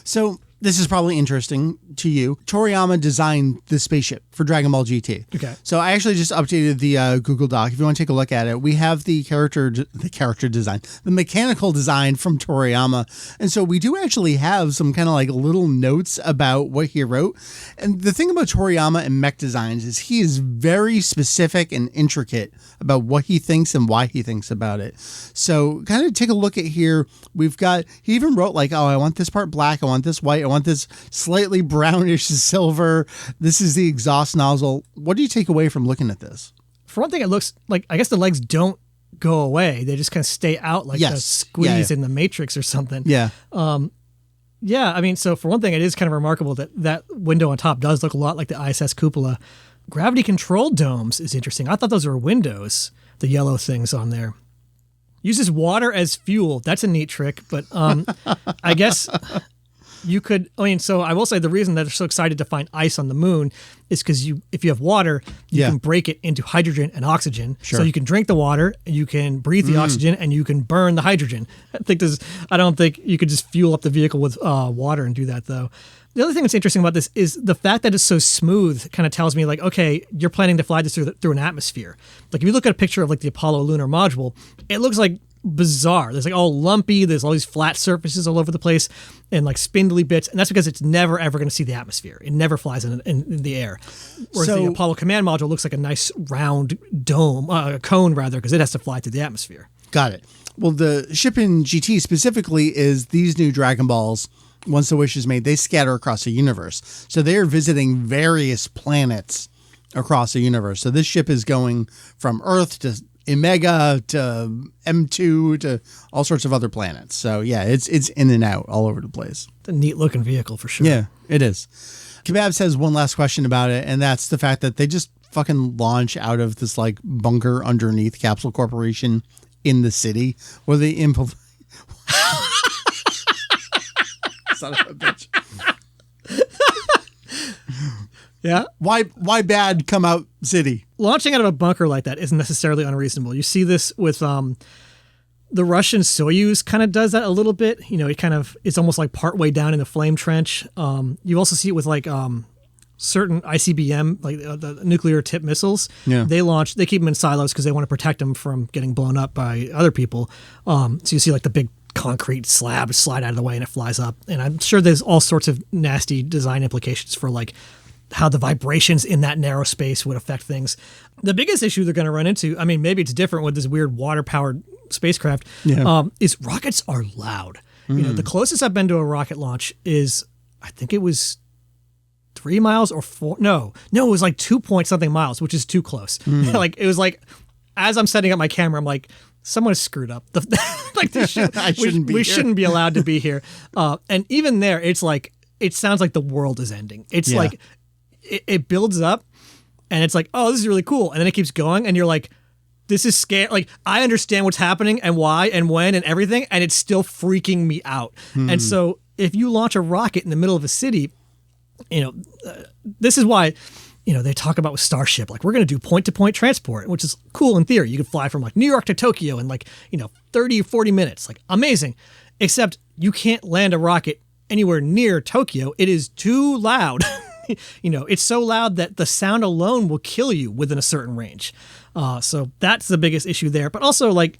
So this is probably interesting to you. Toriyama designed the spaceship for Dragon Ball GT. Okay. So I actually just updated the Google Doc. If you want to take a look at it, we have the character design, the mechanical design from Toriyama. And so we do actually have some kind of like little notes about what he wrote. And the thing about Toriyama and mech designs is he is very specific and intricate about what he thinks and why he thinks about it. So kind of take a look at here. We've got, he even wrote like, oh, I want this part black. I want this white. I want this slightly brownish silver. This is the exhaust nozzle. What do you take away from looking at this? For one thing, it looks like, I guess the legs don't go away. They just kind of stay out like a squeeze in the Matrix or something. Yeah. Yeah, I mean, so for one thing, it is kind of remarkable that that window on top does look a lot like the ISS cupola. Gravity control domes is interesting. I thought those were windows, the yellow things on there. Uses water as fuel. That's a neat trick, but I guess you could, I mean, so I will say the reason that they're so excited to find ice on the moon is because if you have water, you can break it into hydrogen and oxygen. Sure. So you can drink the water, you can breathe the oxygen, and you can I don't think you could just fuel up the vehicle with water and do that, though. The other thing that's interesting about this is the fact that it's so smooth kind of tells me, like, okay, you're planning to fly this through an atmosphere. Like, if you look at a picture of, like, the Apollo lunar module, it looks, like, bizarre. There's, like, all lumpy. There's all these flat surfaces all over the place and, like, spindly bits. And that's because it's never, ever going to see the atmosphere. It never flies in the air. Whereas the Apollo command module looks like a nice round dome, cone, rather, because it has to fly through the atmosphere. Got it. Well, the ship in GT specifically is these new Dragon Balls. Once the wish is made, they scatter across the universe. So they're visiting various planets across the universe. So this ship is going from Earth to Omega to M2 to all sorts of other planets. So yeah, it's in and out all over the place. It's a neat looking vehicle for sure. Yeah, it is. Kebab says one last question about it, and that's the fact that they just fucking launch out of this like bunker underneath Capsule Corporation in the city where they son of a bitch. Yeah. Why bad come out city? Launching out of a bunker like that isn't necessarily unreasonable. You see this with the Russian Soyuz kind of does that a little bit. You know, it's almost like partway down in the flame trench. You also see it with like certain ICBM, like the nuclear tipped missiles. Yeah. They keep them in silos because they want to protect them from getting blown up by other people. So you see like the big concrete slab slide out of the way and it flies up. And I'm sure there's all sorts of nasty design implications for like how the vibrations in that narrow space would affect things. The biggest issue they're going to run into, I mean, maybe it's different with this weird water-powered spacecraft, is rockets are loud. You know, the closest I've been to a rocket launch is, I think it was 3 miles or 4. No, it was like 2 point something miles, which is too close. Like, it was like, as I'm setting up my camera, I'm like, someone screwed up. Like we shouldn't be allowed to be here. And even there, it's like, it sounds like the world is ending. It's like, it builds up and it's like, oh, this is really cool. And then it keeps going and you're like, this is scary. Like, I understand what's happening and why and when and everything. And it's still freaking me out. And so if you launch a rocket in the middle of a city, you know, this is why, you know, they talk about with Starship, like, we're going to do point-to-point transport, which is cool in theory. You could fly from like New York to Tokyo in like, 30 or 40 minutes. Like, amazing. Except you can't land a rocket anywhere near Tokyo. It is too loud. It's so loud that the sound alone will kill you within a certain range. So that's the biggest issue there. But also, like,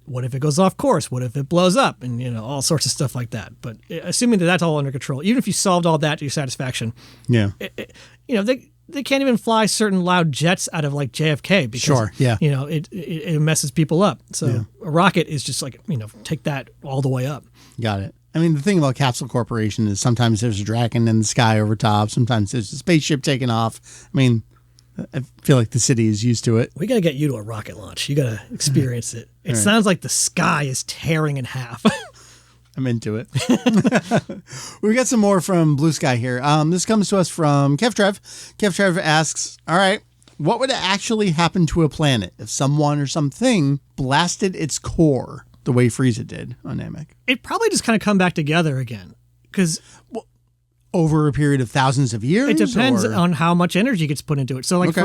what if it goes off course? What if it blows up? And, all sorts of stuff like that. But assuming that that's all under control, even if you solved all that to your satisfaction, they can't even fly certain loud jets out of like JFK because, it messes people up. So a rocket is just like, take that all the way up. Got it. I mean, the thing about Capsule Corporation is sometimes there's a dragon in the sky over top. Sometimes there's a spaceship taking off. I mean, I feel like the city is used to it. We got to get you to a rocket launch. You got to experience it. It sounds like the sky is tearing in half. I'm into it. We got some more from Blue Sky here. This comes to us from Kevtrev. Kevtrev asks, all right, what would actually happen to a planet if someone or something blasted its core? the way Frieza did on Namek? It probably just kind of come back together again because over a period of thousands of years. It depends on how much energy gets put into it. So, like,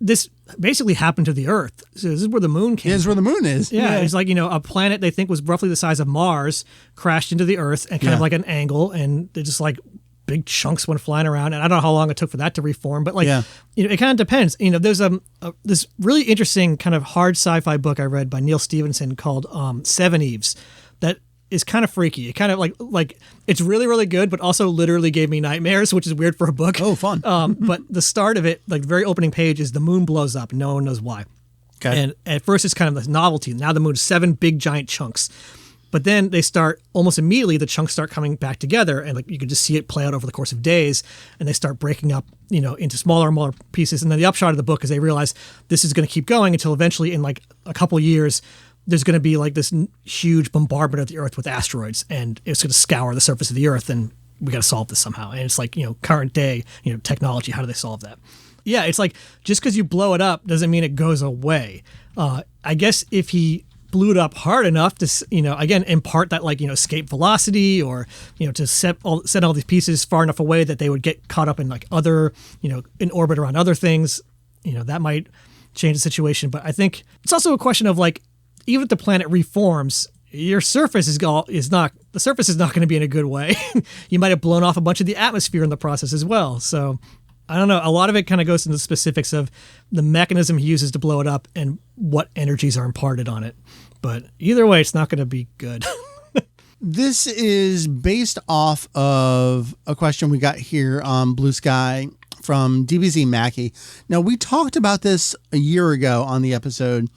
this basically happened to the Earth. So this is where the moon came. Yeah, this is where the moon is. Yeah, it's like, a planet they think was roughly the size of Mars crashed into the Earth at kind of like an angle, and they just like big chunks went flying around. And I don't know how long it took for that to reform, but it kind of depends. There's this really interesting kind of hard sci-fi book I read by Neil Stevenson called Seven Eves that is kind of freaky. It kind of like it's really, really good, but also literally gave me nightmares, which is weird for a book. Oh, fun. But the start of it, like the very opening page, is the moon blows up. No one knows why. Okay. And at first it's kind of this novelty. Now the moon's 7 big giant chunks. But then they start, almost immediately, the chunks start coming back together, and like you can just see it play out over the course of days, and they start breaking up, into smaller and smaller pieces. And then the upshot of the book is they realize this is going to keep going until eventually, in like a couple years, there's going to be like this huge bombardment of the Earth with asteroids, and it's going to scour the surface of the Earth, and we got to solve this somehow. And it's like, current day, technology, how do they solve that? Yeah, it's like, just because you blow it up doesn't mean it goes away. I guess if he blew it up hard enough to, again, impart that like, escape velocity, or, to set all these pieces far enough away that they would get caught up in like other, in orbit around other things, that might change the situation. But I think it's also a question of like, even if the planet reforms, your surface is not going to be in a good way. You might have blown off a bunch of the atmosphere in the process as well. So I don't know. A lot of it kind of goes into the specifics of the mechanism he uses to blow it up and what energies are imparted on it. But either way, it's not going to be good. This is based off of a question we got here on Blue Sky from DBZ Mackie. Now, we talked about this a year ago on the episode,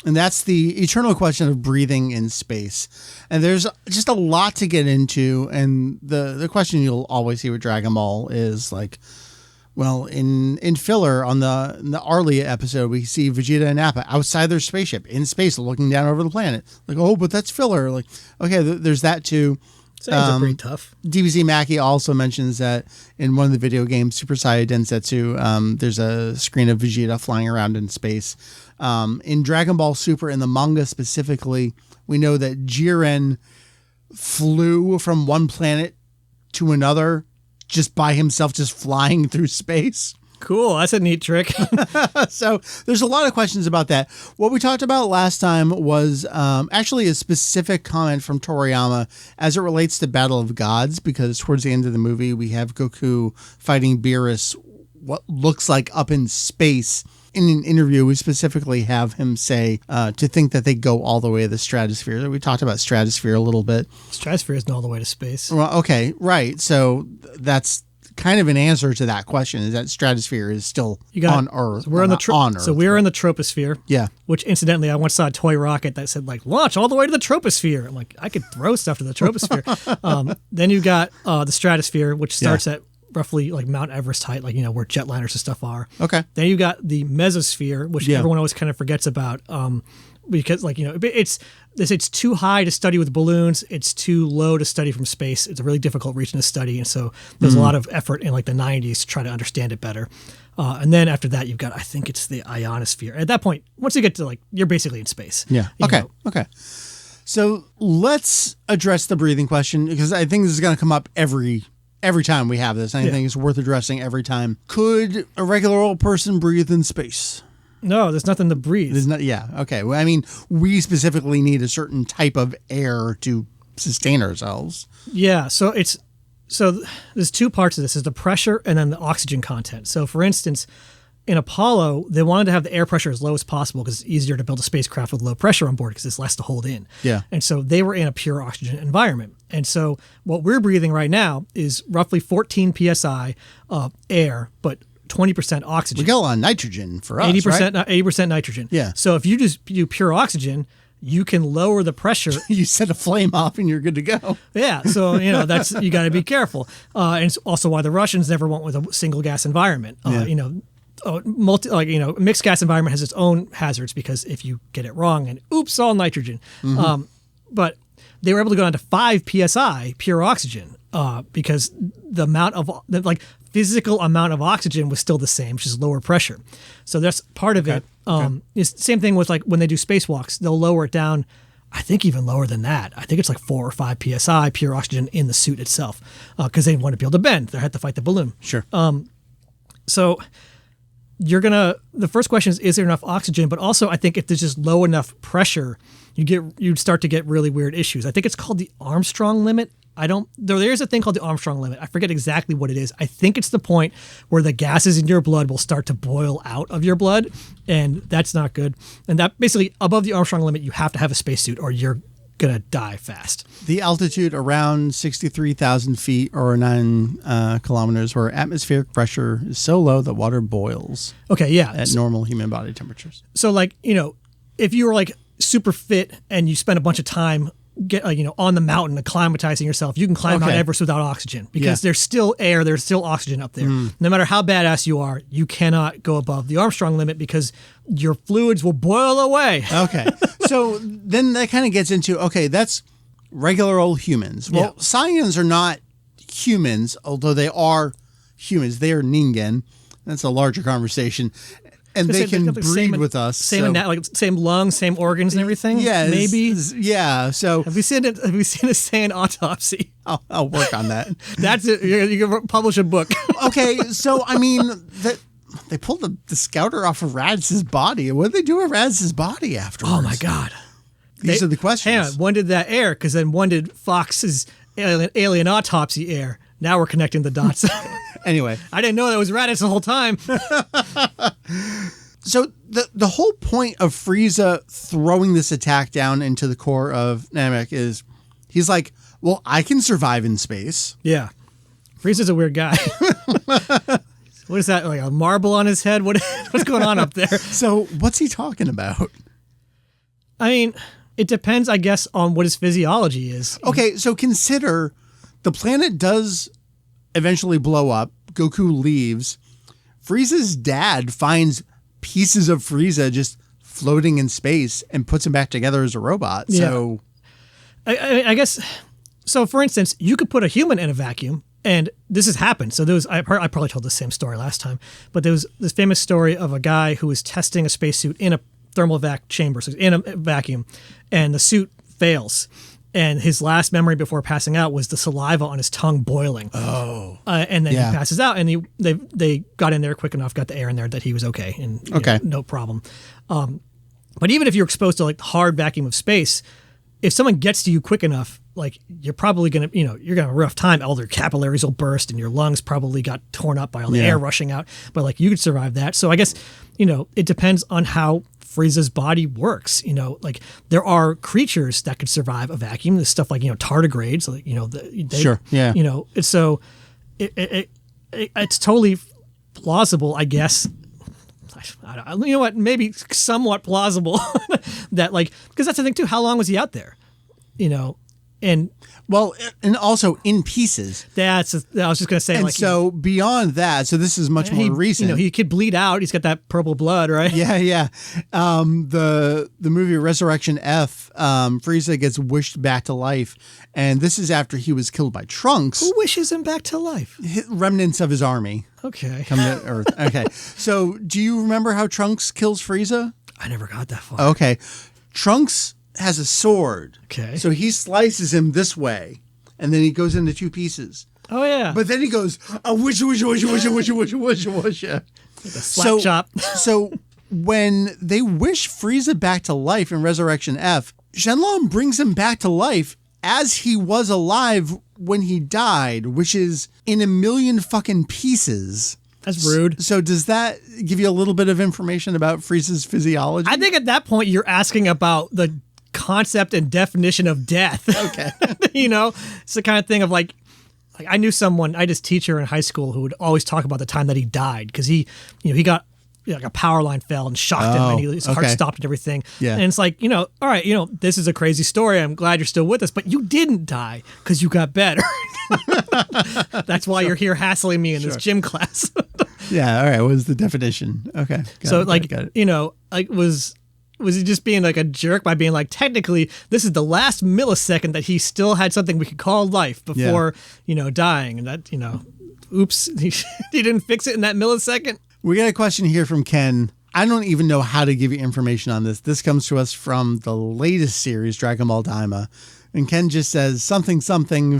and that's the eternal question of breathing in space. And there's just a lot to get into. And the question you'll always see with Dragon Ball is like, well, in filler on the Arlia episode, we see Vegeta and Nappa outside their spaceship in space looking down over the planet. Like, oh, but that's filler. Like, okay, there's that too. Sounds pretty tough. DBZ Mackie also mentions that in one of the video games, Super Saiyan Densetsu, there's a screen of Vegeta flying around in space. In Dragon Ball Super, in the manga specifically, we know that Jiren flew from one planet to another just by himself, just flying through space. Cool. That's a neat trick. So there's a lot of questions about that. What we talked about last time was actually a specific comment from Toriyama as it relates to Battle of Gods, because towards the end of the movie, we have Goku fighting Beerus, what looks like up in space. In an interview, we specifically have him say to think that they go all the way to the stratosphere. We talked about stratosphere a little bit. Stratosphere isn't all the way to space. Well, okay, right. So that's kind of an answer to that question, is that stratosphere is still on Earth. So we're on Earth. So we're in the troposphere. Yeah. Which, incidentally, I once saw a toy rocket that said, like, launch all the way to the troposphere. I'm like, I could throw stuff to the troposphere. Then you got the stratosphere, which starts at roughly like Mount Everest height, like, where jetliners and stuff are. Okay. Then you got the mesosphere, which everyone always kind of forgets about, because like, it's too high to study with balloons. It's too low to study from space. It's a really difficult region to study. And so there's a lot of effort in like the 90s to try to understand it better. And then after that, you've got, I think it's the ionosphere. At that point, once you get to like, you're basically in space. Yeah. Okay. So let's address the breathing question, because I think this is going to come up every time we have this. I think it's worth addressing every time. Could a regular old person breathe in space? No, there's nothing to breathe. There's not. Yeah. Okay. Well, I mean, we specifically need a certain type of air to sustain ourselves. Yeah. So there's two parts of this: is the pressure and then the oxygen content. So, for instance, in Apollo, they wanted to have the air pressure as low as possible because it's easier to build a spacecraft with low pressure on board because it's less to hold in. Yeah. And so they were in a pure oxygen environment. And so what we're breathing right now is roughly 14 psi of air, but 20% oxygen. We got a lot of nitrogen for us, 80%, right? 80% nitrogen. Yeah. So if you just do pure oxygen, you can lower the pressure. You set a flame off and you're good to go. Yeah. So, that's, you got to be careful. And it's also why the Russians never went with a single gas environment. Mixed gas environment has its own hazards because if you get it wrong and oops, all nitrogen. But they were able to go down to 5 psi pure oxygen because the amount of physical amount of oxygen was still the same, which is lower pressure. So that's part of it. It's the same thing with like when they do spacewalks, they'll lower it down. I think even lower than that. I think it's like 4 or 5 psi pure oxygen in the suit itself, because they want to be able to bend. They had to fight the balloon. Sure. So the first question is there enough oxygen? But also, I think if there's just low enough pressure, you'd start to get really weird issues. I think it's called the Armstrong limit. There's a thing called the Armstrong limit. I forget exactly what it is. I think it's the point where the gases in your blood will start to boil out of your blood, and that's not good. And that basically, above the Armstrong limit, you have to have a spacesuit or you're going to die fast. The altitude around 63,000 feet or 9 kilometers, where atmospheric pressure is so low that water boils. Okay, yeah. At normal human body temperatures. So, like, if you were like super fit and you spend a bunch of time on the mountain acclimatizing yourself, you can climb Mount Everest without oxygen because there's still air, there's still oxygen up there. No matter how badass you are, you cannot go above the Armstrong limit because your fluids will boil away. Okay. So then that kind of gets into, that's regular old humans. Well, Saiyans are not humans, although they are humans. They are Ningen. That's a larger conversation. And they can breed with us. Same lungs, same organs and everything. Yeah, maybe. Yeah. So have we seen a Saiyan autopsy? I'll work on that. That's it. You can publish a book. Okay. So I mean, they pulled the scouter off of Radz's body. What did they do with Radz's body afterwards? Oh my God. These are the questions. Hang on. When did that air? Because then when did Fox's alien autopsy air? Now we're connecting the dots. Anyway. I didn't know that was Raditz the whole time. So the whole point of Frieza throwing this attack down into the core of Namek is he's like, well, I can survive in space. Yeah. Frieza's a weird guy. What is that, like a marble on his head? What's going on up there? So what's he talking about? I mean, it depends, I guess, on what his physiology is. Okay, so consider the planet does eventually blow up. Goku leaves. Frieza's dad finds pieces of Frieza just floating in space and puts him back together as a robot. Yeah. So I guess, so for instance, you could put a human in a vacuum, and this has happened. So I probably told the same story last time, but there was this famous story of a guy who was testing a spacesuit in a thermal vac chamber, so in a vacuum, and the suit fails. And his last memory before passing out was the saliva on his tongue boiling. Oh. And then he passes out, and they got in there quick enough, got the air in there that he was okay. And no problem. But even if you're exposed to like the hard vacuum of space, if someone gets to you quick enough, like you're probably going to, you're going to have a rough time. All their capillaries will burst and your lungs probably got torn up by all the air rushing out. But like you could survive that. So I guess, it depends on how Frieza's body works. Like there are creatures that could survive a vacuum. There's stuff like, tardigrades, like, sure. Yeah. So it's totally plausible, I guess. You know what? Maybe somewhat plausible that because that's the thing too. How long was he out there? And also in pieces. I was just going to say. And so beyond that, so this is much more recent. He could bleed out. He's got that purple blood, right? Yeah. The movie Resurrection F, Frieza gets wished back to life, and this is after he was killed by Trunks. Who wishes him back to life? Remnants of his army. Okay. Come to Earth. Okay. So do you remember how Trunks kills Frieza? I never got that far. Okay. Trunks has a sword. Okay. So he slices him this way, and then he goes into 2 pieces. Oh, yeah. But then he goes, wish. The slap chop. So when they wish Frieza back to life in Resurrection F, Shenlong brings him back to life as he was alive when he died, which is in a million fucking pieces. That's rude. So does that give you a little bit of information about Frieza's physiology? I think at that point you're asking about the concept and definition of death. Okay. It's the kind of thing of like I knew someone, I had this teacher in high school who would always talk about the time that he died because he got like a power line fell and shocked him and his heart stopped and everything. Yeah. And it's like, all right, this is a crazy story. I'm glad you're still with us, but you didn't die because you got better. That's why you're here hassling me in this gym class. Yeah. All right. What is the definition? Okay. Got it. Was he just being like a jerk by being like, technically, this is the last millisecond that he still had something we could call life before, dying. And that, oops, he didn't fix it in that millisecond. We got a question here from Ken. I don't even know how to give you information on this. This comes to us from the latest series, Dragon Ball Daima. And Ken just says something,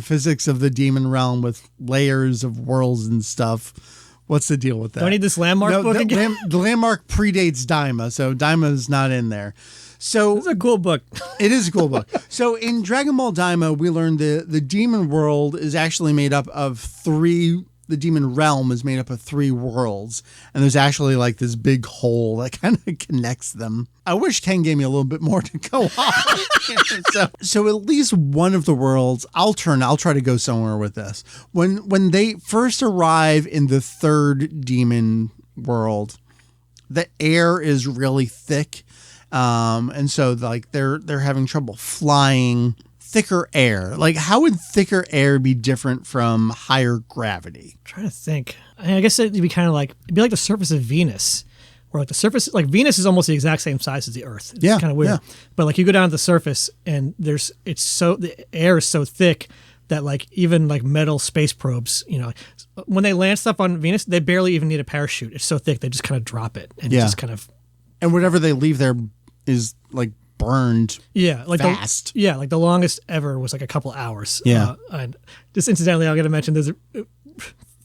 physics of the demon realm with layers of worlds and stuff. What's the deal with that? Do I need this landmark book again? The landmark predates Daima, so Daima's not in there. So it's a cool book. It is a cool book. So in Dragon Ball Daima, we learned the demon world is actually made up of the demon realm is made up of 3 worlds. And there's actually like this big hole that kind of connects them. I wish Ken gave me a little bit more to go on. So at least one of the worlds, I'll try to go somewhere with this. When they first arrive in the 3rd demon world, the air is really thick. And so like they're having trouble flying. Thicker air. Like, how would thicker air be different from higher gravity? I'm trying to think. I guess it'd be kind of like, it'd be like the surface of Venus, where like the surface, like Venus is almost the exact same size as the Earth. It's kind of weird. Yeah. But like you go down to the surface and the air is so thick that like even like metal space probes, when they land stuff on Venus, they barely even need a parachute. It's so thick, they just kind of drop it and just kind of. And whatever they leave there is like burned fast. Like the longest ever was like a couple hours. And just incidentally, I'm going to mention there's a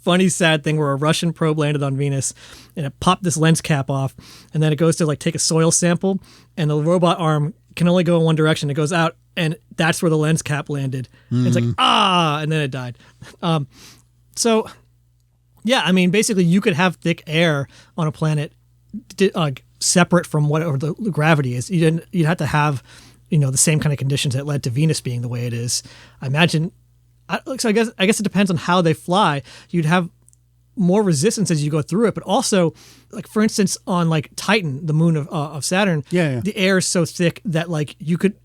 funny, sad thing where a Russian probe landed on Venus and it popped this lens cap off, and then it goes to like take a soil sample, and the robot arm can only go in one direction. It goes out, and that's where the lens cap landed. Mm-hmm. It's like, and then it died. So, yeah, I mean, basically you could have thick air on a planet separate from whatever the gravity is. You'd have to have, the same kind of conditions that led to Venus being the way it is. I imagine. So I guess it depends on how they fly. You'd have more resistance as you go through it, but also, like for instance, on like Titan, the moon of Saturn, the air is so thick that like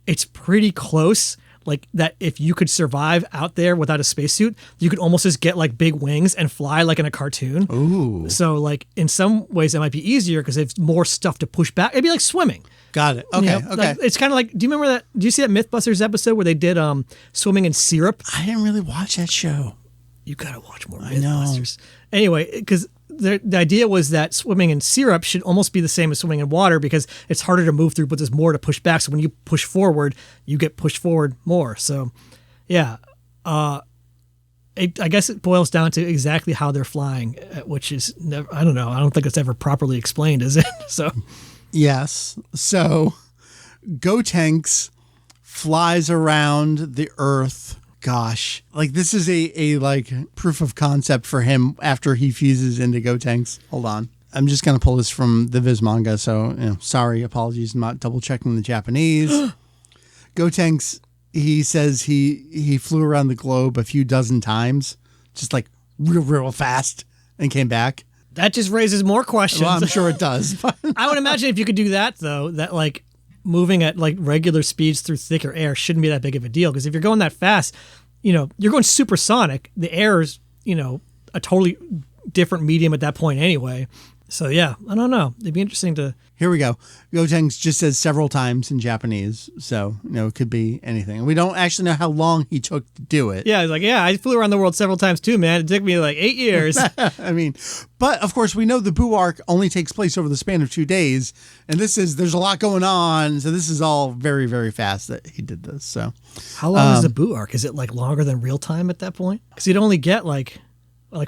it's pretty close. Like that, if you could survive out there without a spacesuit, you could almost just get like big wings and fly like in a cartoon. Ooh. So like in some ways it might be easier because there's more stuff to push back. It'd be like swimming. Got it. Okay. Okay. Like, it's kind of like, do you remember that? Do you see that MythBusters episode where they did swimming in syrup? I didn't really watch that show. You gotta watch more MythBusters. Anyway, because the idea was that swimming in syrup should almost be the same as swimming in water because it's harder to move through, but there's more to push back. So when you push forward, you get pushed forward more. So, yeah, I guess it boils down to exactly how they're flying, which is never. I don't know. I don't think it's ever properly explained, is it? So, yes. So, Gotenks flies around the Earth. Gosh, like this is a like proof of concept for him after he fuses into Gotenks. Hold on. I'm just going to pull this from the Viz manga. So, sorry, apologies. I'm not double checking the Japanese. Gotenks, he says he flew around the globe a few dozen times, just like real fast, and came back. That just raises more questions. Well, I'm sure it does. I would imagine if you could do that, though, that like moving at like regular speeds through thicker air shouldn't be that big of a deal. Because if you're going that fast, you're going supersonic. The air is, a totally different medium at that point anyway. So yeah, I don't know. It'd be interesting to. Here we go. Gotenks just says several times in Japanese. So, it could be anything. We don't actually know how long he took to do it. Yeah, he's like, I flew around the world several times too, man. It took me like 8 years. I mean, but of course we know the Buu arc only takes place over the span of 2 days. And there's a lot going on. So this is all very, very fast that he did this. So how long is the Buu arc? Is it like longer than real time at that point? Because you'd only get like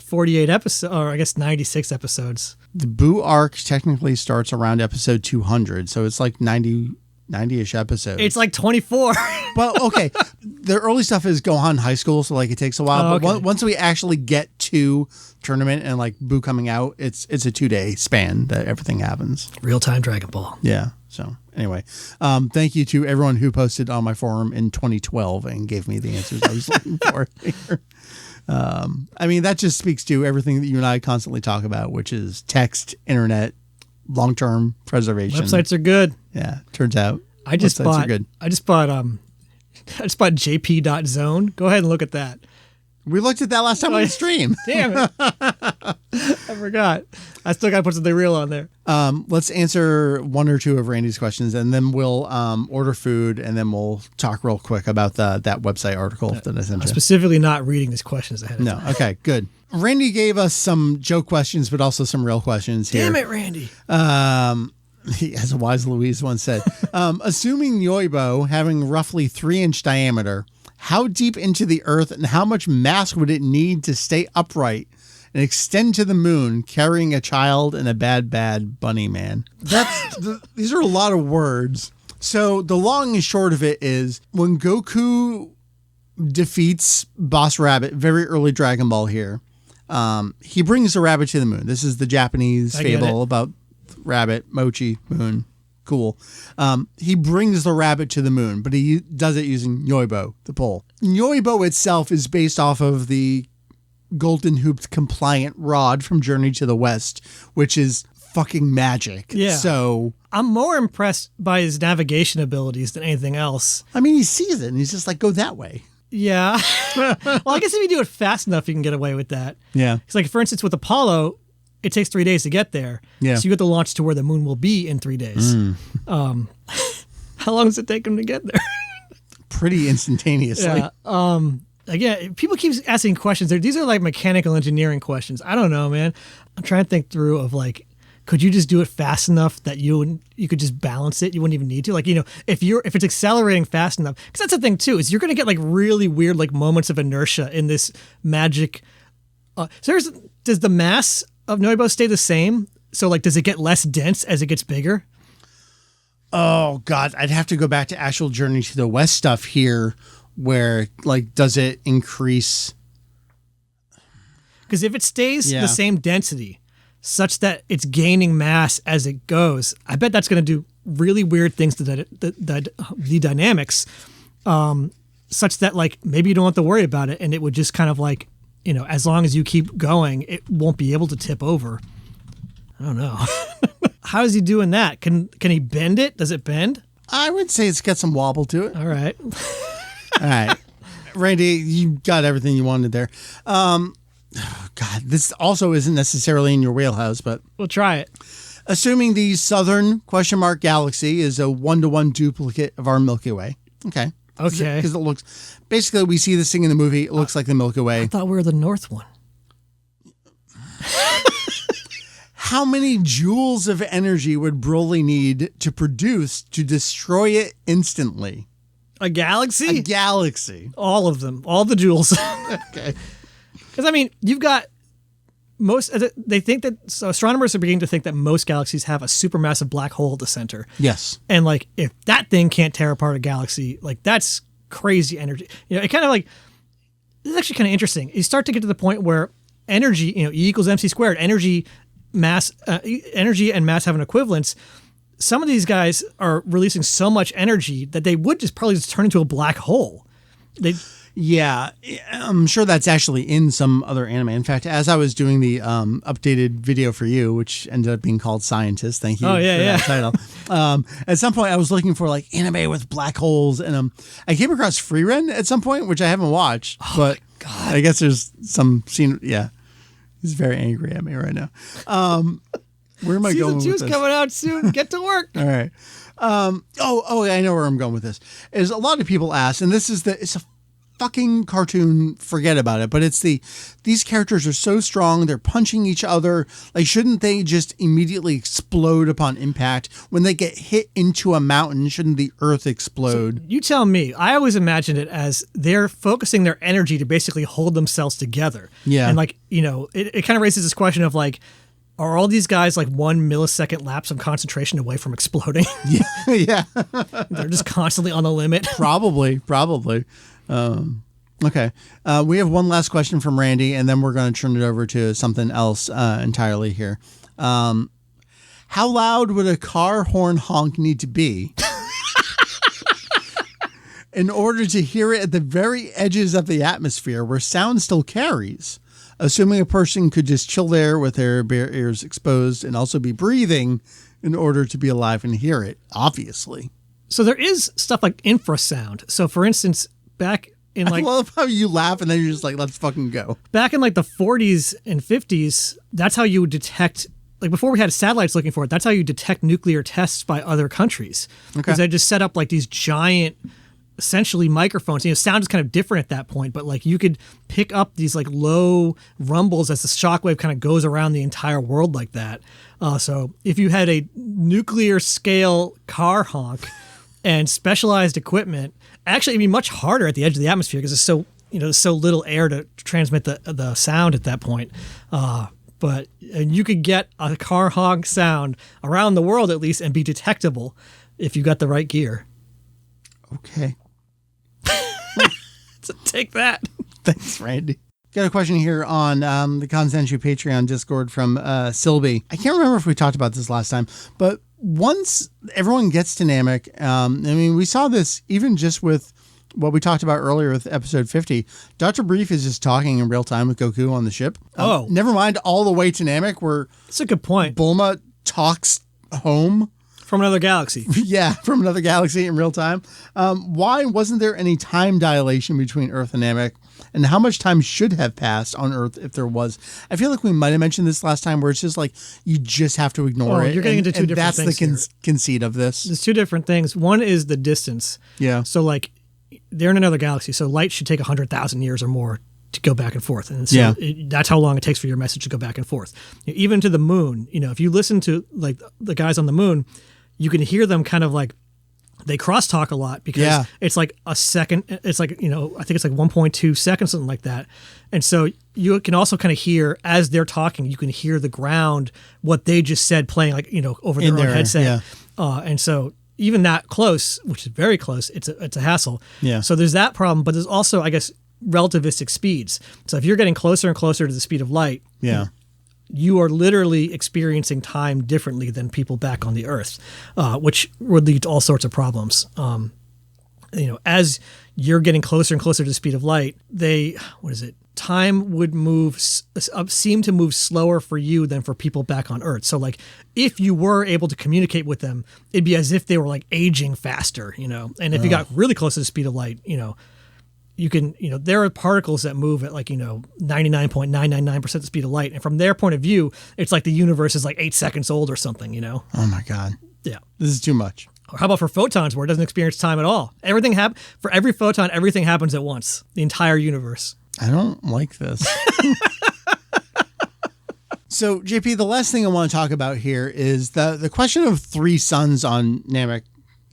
48 episodes, or I guess 96 episodes. The Buu arc technically starts around episode 200, so it's like 90-ish episodes. It's like 24. Well, okay. The early stuff is Gohan High School, so like it takes a while. But once we actually get to tournament and like Buu coming out, it's a 2-day span that everything happens. Real-time Dragon Ball. Yeah. So anyway, thank you to everyone who posted on my forum in 2012 and gave me the answers I was looking for here. I mean, that just speaks to everything that you and I constantly talk about, which is text, internet, long-term preservation. Websites are good. Yeah, turns out I just bought JP.zone. Go ahead and look at that. We looked at that last time on the stream. Damn it. I forgot. I still got to put something real on there. Let's answer one or two of Randy's questions, and then we'll order food, and then we'll talk real quick about that website article that I sent you. Specifically not reading these questions ahead of time. No. Okay, good. Randy gave us some joke questions, but also some real questions here. Damn it, Randy. As a wise Louise once said, assuming Yoibo having roughly 3-inch diameter, how deep into the earth and how much mass would it need to stay upright and extend to the moon, carrying a child and a bad bunny man? These are a lot of words. So the long and short of it is, when Goku defeats Boss Rabbit, very early Dragon Ball here, he brings the rabbit to the moon. This is the Japanese fable about rabbit, mochi, moon. Cool. He brings the rabbit to the moon, but he does it using Yoibo, the pole. Yoibo itself is based off of the golden hooped compliant rod from Journey to the West, which is fucking magic. Yeah. So I'm more impressed by his navigation abilities than anything else. I mean, he sees it and he's just like, go that way. Yeah. Well, I guess if you do it fast enough, you can get away with that. Yeah. It's like, for instance, with Apollo, it takes 3 days to get there. Yeah. So you get the launch to where the moon will be in 3 days. How long does it take him to get there? Pretty instantaneously. Yeah. Again, people keep asking questions. These are like mechanical engineering questions. I don't know, man. I'm trying to think through of like, could you just do it fast enough that you could just balance it? You wouldn't even need to. Like, if it's accelerating fast enough, because that's the thing too, is you're going to get like really weird like moments of inertia in this magic. Does the mass of Noibo stay the same? So like, does it get less dense as it gets bigger? Oh God, I'd have to go back to actual Journey to the West stuff here, where like, does it increase? Because if it stays the same density, such that it's gaining mass as it goes, I bet that's going to do really weird things to the dynamics, such that like maybe you don't have to worry about it, and it would just kind of like, as long as you keep going, it won't be able to tip over. I don't know. How is he doing that? Can he bend it? Does it bend? I would say it's got some wobble to it. All right. All right. Randy, you got everything you wanted there. God, this also isn't necessarily in your wheelhouse, but we'll try it. Assuming the southern ? Galaxy is a 1-to-1 duplicate of our Milky Way. Okay. Because it looks, basically we see this thing in the movie, it looks like the Milky Way. I thought we were the north one. How many joules of energy would Broly need to produce to destroy it instantly? A galaxy? A galaxy. All of them. All the joules. Okay. Because, I mean, you've got they think that, so astronomers are beginning to think that most galaxies have a supermassive black hole at the center. Yes. And, like, if that thing can't tear apart a galaxy, like, that's crazy energy. It kind of like, this is actually kind of interesting. You start to get to the point where energy, E equals MC squared, energy and mass have an equivalence. Some of these guys are releasing so much energy that they would probably just turn into a black hole. Yeah, I'm sure that's actually in some other anime. In fact, as I was doing the updated video for you, which ended up being called Scientist, thank you for that title. At some point, I was looking for like anime with black holes, and I came across Freeren at some point, which I haven't watched, but God. I guess there's some scene. Yeah, he's very angry at me right now. Where am I going with this? Season 2's coming out soon. Get to work. All right. I know where I'm going with this. Is a lot of people ask, and it's a fucking cartoon, forget about it, but these characters are so strong, they're punching each other, like shouldn't they just immediately explode upon impact? When they get hit into a mountain, shouldn't the earth explode? So you tell me. I always imagined it as they're focusing their energy to basically hold themselves together. Yeah. And like, it kind of raises this question of like, are all these guys like 1 millisecond lapse of concentration away from exploding? Yeah. They're just constantly on the limit. Probably. Okay. We have one last question from Randy, and then we're going to turn it over to something else entirely here. How loud would a car horn honk need to be in order to hear it at the very edges of the atmosphere where sound still carries? Assuming a person could just chill there with their bare ears exposed and also be breathing in order to be alive and hear it, obviously. So there is stuff like infrasound. So for instance, back in like I love how you laugh and then you're just like, let's fucking go. back in like the 40s and 50s, that's how you would detect, like before we had satellites looking for it, that's how you detect nuclear tests by other countries. Because they just set up like these giant, essentially microphones. Sound is kind of different at that point, but like you could pick up these like low rumbles as the shockwave kind of goes around the entire world like that. So if you had a nuclear scale car honk and specialized equipment, actually it'd be much harder at the edge of the atmosphere because there's so little air to transmit the sound at that point. But you could get a car honk sound around the world at least and be detectable if you got the right gear. Okay. So take that. Thanks, Randy. Got a question here on the Kanzenshuu Patreon Discord from Sylvie. I can't remember if we talked about this last time, but once everyone gets to Namek, we saw this even just with what we talked about earlier with episode 50. Dr. Brief is just talking in real time with Goku on the ship. Never mind all the way to Namek where That's a good point. Bulma talks home. From another galaxy. Yeah, from another galaxy in real time. Why wasn't there any time dilation between Earth and Namek? And how much time should have passed on Earth if there was? I feel like we might have mentioned this last time where it's just like you just have to ignore it. You're getting into two different things. That's the conceit of this. There's two different things. One is the distance. Yeah. So like they're in another galaxy. So light should take 100,000 years or more to go back and forth. And so that's how long it takes for your message to go back and forth. Even to the moon, if you listen to like the guys on the moon, you can hear them kind of like they crosstalk a lot because it's like a second. It's like, I think it's like 1.2 seconds, something like that. And so you can also kind of hear as they're talking, you can hear the ground, what they just said playing like, over their own headset. Yeah. And so even that close, which is very close, it's a hassle. Yeah. So there's that problem, but there's also, I guess, relativistic speeds. So if you're getting closer and closer to the speed of light, you are literally experiencing time differently than people back on the Earth, which would lead to all sorts of problems. As you're getting closer and closer to the speed of light, time would seem to move slower for you than for people back on Earth. So like if you were able to communicate with them, it'd be as if they were like aging faster, and if you got really close to the speed of light, you can, there are particles that move at like, 99.999% the speed of light. And from their point of view, it's like the universe is like 8 seconds old or something, Oh my God. Yeah. This is too much. Or how about for photons where it doesn't experience time at all? For every photon, everything happens at once. The entire universe. I don't like this. So, JP, the last thing I want to talk about here is the question of 3 suns on Namek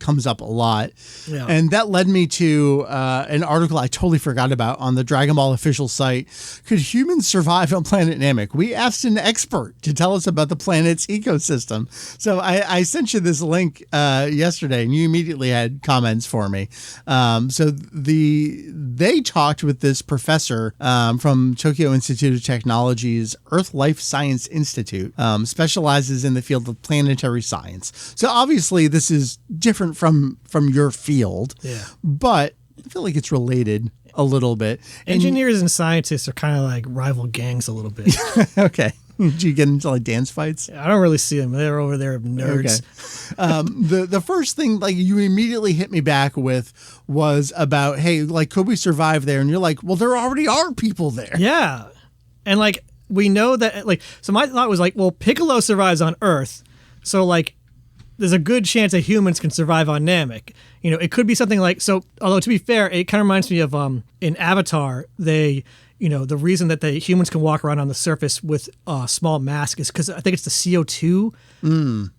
comes up a lot. Yeah. And that led me to an article I totally forgot about on the Dragon Ball official site. Could humans survive on planet Namek? We asked an expert to tell us about the planet's ecosystem. So I sent you this link yesterday and you immediately had comments for me. So they talked with this professor from Tokyo Institute of Technology's Earth Life Science Institute, specializes in the field of planetary science. So obviously this is different from your field, but I feel like it's related a little bit. Engineers and scientists are kind of like rival gangs a little bit. Okay. Do you get into like dance fights? I don't really see them. They're over there nerds. Okay. The first thing like you immediately hit me back with was about, hey, like could we survive there? And you're like, well, there already are people there. Yeah. And like we know that like so my thought was like, well, Piccolo survives on Earth. So like there's a good chance that humans can survive on Namek. It could be something like, so although to be fair, it kind of reminds me of in Avatar, the reason that the humans can walk around on the surface with a small mask is because I think it's the CO2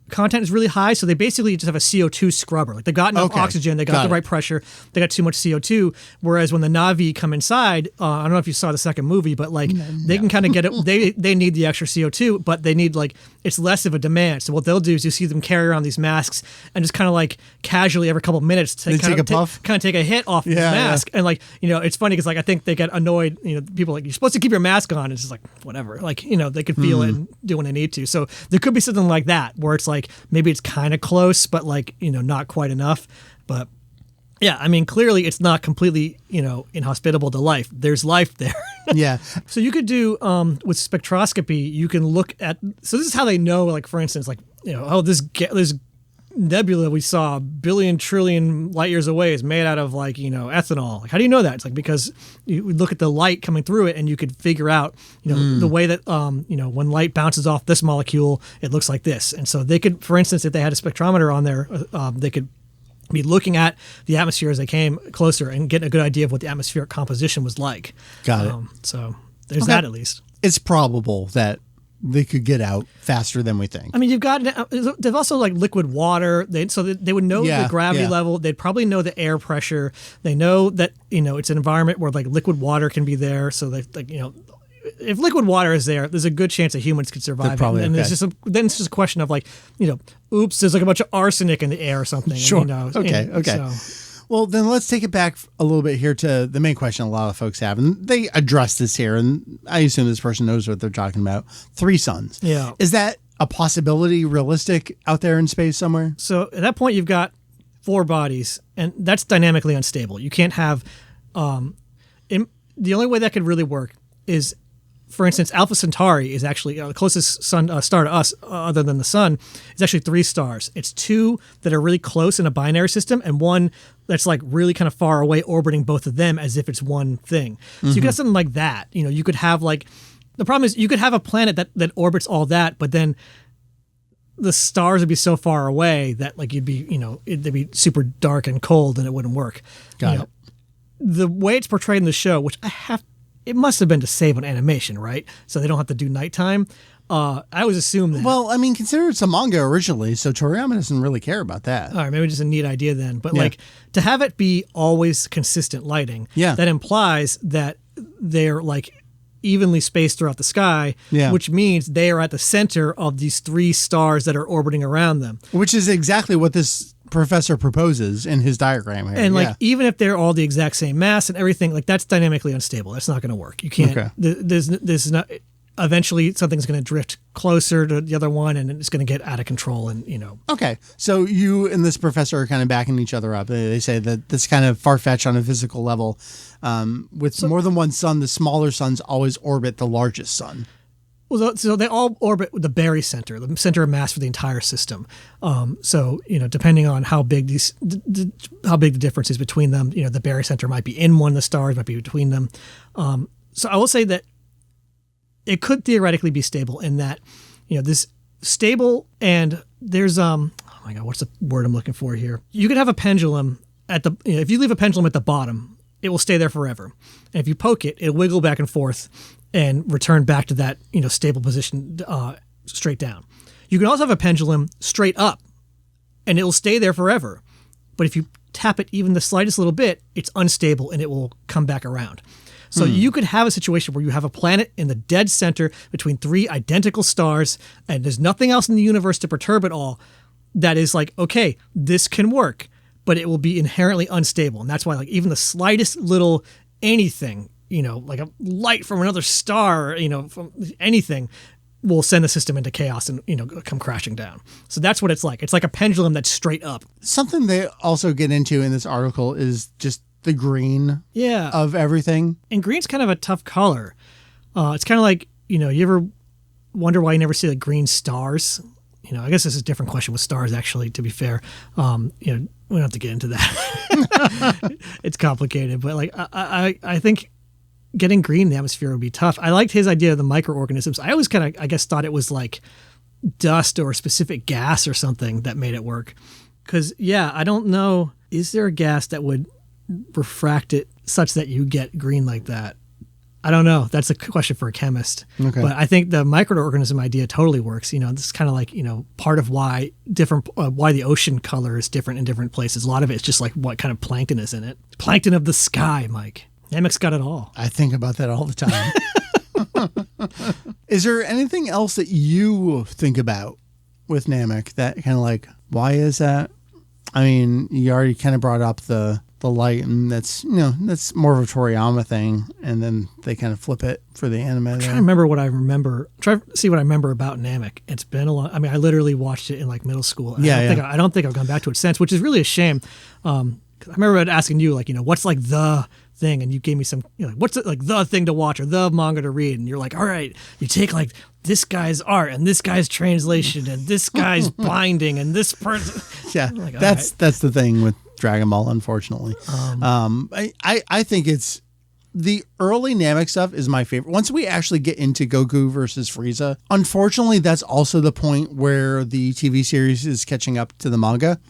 content is really high. So they basically just have a CO2 scrubber. Like they got enough oxygen, they got the right pressure, they got too much CO2. Whereas when the Na'vi come inside, I don't know if you saw the second movie, but like they can kind of get it. They need the extra CO2, but they need like, it's less of a demand. So what they'll do is you see them carry around these masks and just kind of like casually every couple of minutes to take a puff, kind of take a hit off the mask. And like, it's funny because like I think they get annoyed, people like, you're supposed to keep your mask on. It's just like, whatever. Like, they could feel it and do when they need to. So there could be something like that where it's like, maybe it's kind of close, but like, not quite enough. But yeah, I mean, clearly it's not completely, inhospitable to life. There's life there. Yeah. So you could do, with spectroscopy, you can look at, so this is how they know, like, for instance, like, this nebula we saw a billion trillion light years away is made out of like, ethanol. Like, how do you know that? It's like, because you look at the light coming through it and you could figure out, the way that, when light bounces off this molecule, it looks like this. And so they could, for instance, if they had a spectrometer on there, they could be looking at the atmosphere as they came closer and getting a good idea of what the atmospheric composition was like. Got it. So there's that at least. It's probable that they could get out faster than we think. I mean, they've also like liquid water. They would know the gravity level. They'd probably know the air pressure. They know that, it's an environment where like liquid water can be there. So they if liquid water is there, there's a good chance that humans could survive. And it's just a question of like, oops, there's like a bunch of arsenic in the air or something. Sure. Okay. So. Well, then let's take it back a little bit here to the main question a lot of folks have. And they address this here, and I assume this person knows what they're talking about. 3 suns. Yeah. Is that a possibility, realistic out there in space somewhere? So at that point, you've got 4 bodies, and that's dynamically unstable. You can't have... the only way that could really work is... For instance, Alpha Centauri is actually the closest star to us, other than the sun, is actually 3 stars. It's 2 that are really close in a binary system, and 1 that's like really kind of far away, orbiting both of them as if it's one thing. So you could have something like that. You could have like, the problem is you could have a planet that orbits all that, but then the stars would be so far away that like you'd be, it'd be super dark and cold, and it wouldn't work. Got it. The way it's portrayed in the show, which it must have been to save on animation, right? So they don't have to do nighttime. I always assume that. Well, I mean, consider it's a manga originally, so Toriyama doesn't really care about that. All right, maybe just a neat idea then. But like to have it be always consistent lighting, that implies that they're like evenly spaced throughout the sky, which means they are at the center of these 3 stars that are orbiting around them. Which is exactly what this professor proposes in his diagram here. And like, even if they're all the exact same mass and everything, like that's dynamically unstable. That's not going to work. You can't, there's not, eventually something's going to drift closer to the other one and it's going to get out of control and, Okay. So you and this professor are kind of backing each other up. They say that this kind of far-fetched on a physical level. With more than one sun, the smaller suns always orbit the largest sun. Well, so they all orbit the barycenter, the center of mass for the entire system. So depending on how big the difference is between them, the barycenter might be in one of the stars, might be between them. So I will say that it could theoretically be stable in that, this stable, and there's oh my god, what's the word I'm looking for here? You could have a pendulum at the if you leave a pendulum at the bottom, it will stay there forever. And if you poke it, it'll wiggle back and forth and return back to that, stable position straight down. You can also have a pendulum straight up, and it'll stay there forever. But if you tap it even the slightest little bit, it's unstable, and it will come back around. So you could have a situation where you have a planet in the dead center between 3 identical stars, and there's nothing else in the universe to perturb it all. That is like, okay, this can work, but it will be inherently unstable. And that's why like even the slightest little anything, like a light from another star, from anything will send the system into chaos and, come crashing down. So that's what it's like. It's like a pendulum that's straight up. Something they also get into in this article is just the green of everything. And green's kind of a tough color. It's kind of like, you ever wonder why you never see like green stars? I guess this is a different question with stars, actually, to be fair. We don't have to get into that. It's complicated, but like, I think getting green in the atmosphere would be tough. I liked his idea of the microorganisms. I always kind of, I guess, thought it was like dust or a specific gas or something that made it work. Because, I don't know. Is there a gas that would refract it such that you get green like that? I don't know. That's a question for a chemist. Okay. But I think the microorganism idea totally works. This is kind of like, part of why why the ocean color is different in different places. A lot of it is just like what kind of plankton is in it. Plankton of the sky, Mike. Namek's got it all. I think about that all the time. Is there anything else that you think about with Namek that kind of like, why is that? I mean, you already kind of brought up the light, and that's more of a Toriyama thing, and then they kind of flip it for the anime. I'm trying to remember what I remember. Try to see what I remember about Namek. It's been a long. I mean, I literally watched it in like middle school. I don't think I've gone back to it since, which is really a shame. I remember asking you, like, what's like the thing, and you gave me some, like, what's it, like the thing to watch or the manga to read, and you're like, all right, you take like this guy's art and this guy's translation and this guy's binding and this person. Yeah, like, that's the thing with Dragon Ball, unfortunately. I think it's the early Namek stuff is my favorite. Once we actually get into Goku versus Frieza, unfortunately, that's also the point where the TV series is catching up to the manga.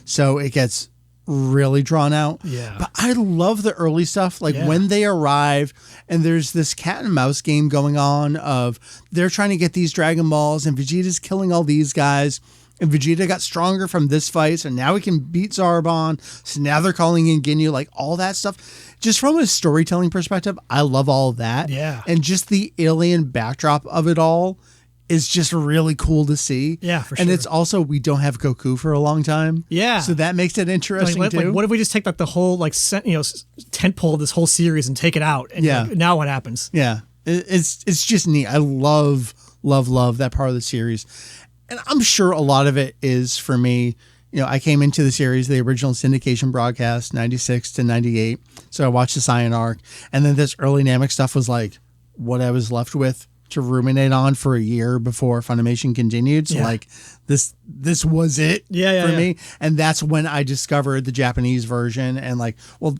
So it gets really drawn out. Yeah. But I love the early stuff. Like when they arrive and there's this cat and mouse game going on of they're trying to get these Dragon Balls and Vegeta's killing all these guys. And Vegeta got stronger from this fight, so now he can beat Zarbon. So now they're calling in Ginyu, like all that stuff. Just from a storytelling perspective, I love all of that. Yeah. And just the alien backdrop of it all is just really cool to see. Yeah, for sure. And it's also, we don't have Goku for a long time. Yeah. So that makes it interesting too. Like, what if we just take like the whole tent pole of this whole series and take it out? And like, now what happens? Yeah. It's just neat. I love that part of the series. And I'm sure a lot of it is for me. I came into the series, the original syndication broadcast, 96 to 98. So I watched the Saiyan arc. And then this early Namek stuff was like what I was left with to ruminate on for a year before Funimation continued. So like this was it for me. And that's when I discovered the Japanese version and like, well,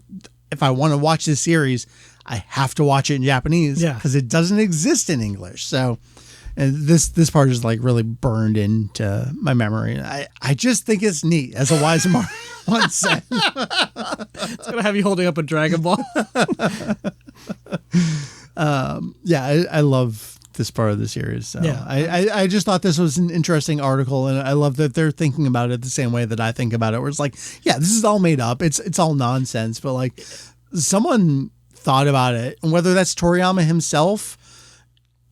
if I want to watch this series, I have to watch it in Japanese because it doesn't exist in English. So and this part is like really burned into my memory. I just think it's neat, as a wise man once said. It's going to have you holding up a Dragon Ball. I love this part of the series. So I just thought this was an interesting article, and I love that they're thinking about it the same way that I think about it, where it's like, yeah, this is all made up. It's all nonsense, but like someone thought about it, and whether that's Toriyama himself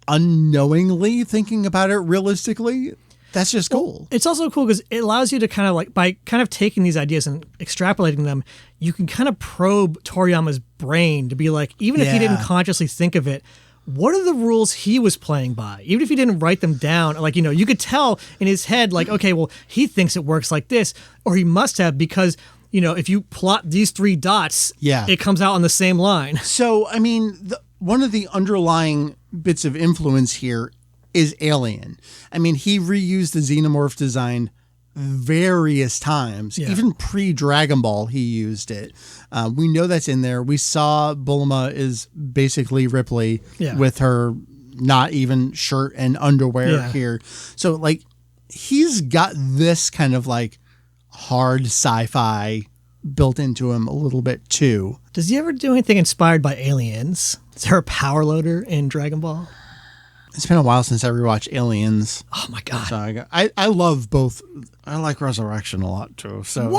unknowingly thinking about it realistically, that's just cool. Well, it's also cool because it allows you to kind of like, by kind of taking these ideas and extrapolating them, you can kind of probe Toriyama's brain to be like, even if he didn't consciously think of it, what are the rules he was playing by? Even if he didn't write them down, like, you could tell in his head, like, okay, well, he thinks it works like this, or he must have, because if you plot these 3 dots, it comes out on the same line. So, I mean, one of the underlying bits of influence here is Alien. I mean, he reused the xenomorph design various times. Even pre-Dragon Ball, he used it. We know that's in there. We saw Bulma is basically Ripley with her not even shirt and underwear here. So, like, he's got this kind of, like, hard sci-fi built into him a little bit, too. Does he ever do anything inspired by aliens? Is there a power loader in Dragon Ball? It's been a while since I rewatched Aliens. Oh my god! So I love both. I like Resurrection a lot too. So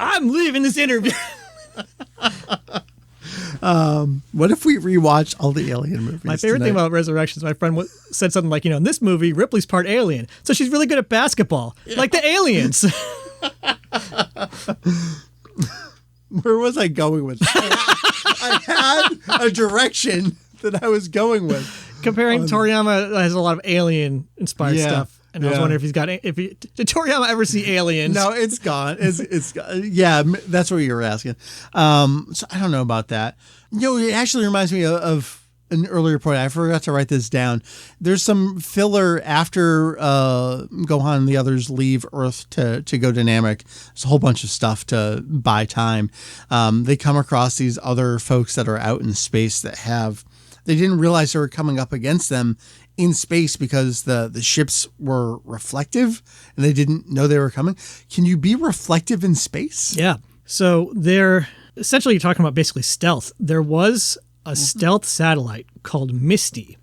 I'm leaving this interview. What if we rewatch all the Alien movies? My favorite thing about Resurrections, my friend said something like, in this movie, Ripley's part alien, so she's really good at basketball, like the aliens. Where was I going with that? I had a direction that I was going with. Comparing Toriyama has a lot of alien-inspired stuff, and I was wondering did Toriyama ever see Aliens? No, it's gone. It's gone. Yeah, that's what you were asking. So I don't know about that. It actually reminds me of an earlier point. I forgot to write this down. There's some filler after Gohan and the others leave Earth to go to Namek. There's a whole bunch of stuff to buy time. They come across these other folks that are out in space that they didn't realize they were coming up against them in space because the ships were reflective and they didn't know they were coming. Can you be reflective in space? Yeah. So they're essentially talking about basically stealth. There was a stealth satellite called Misty,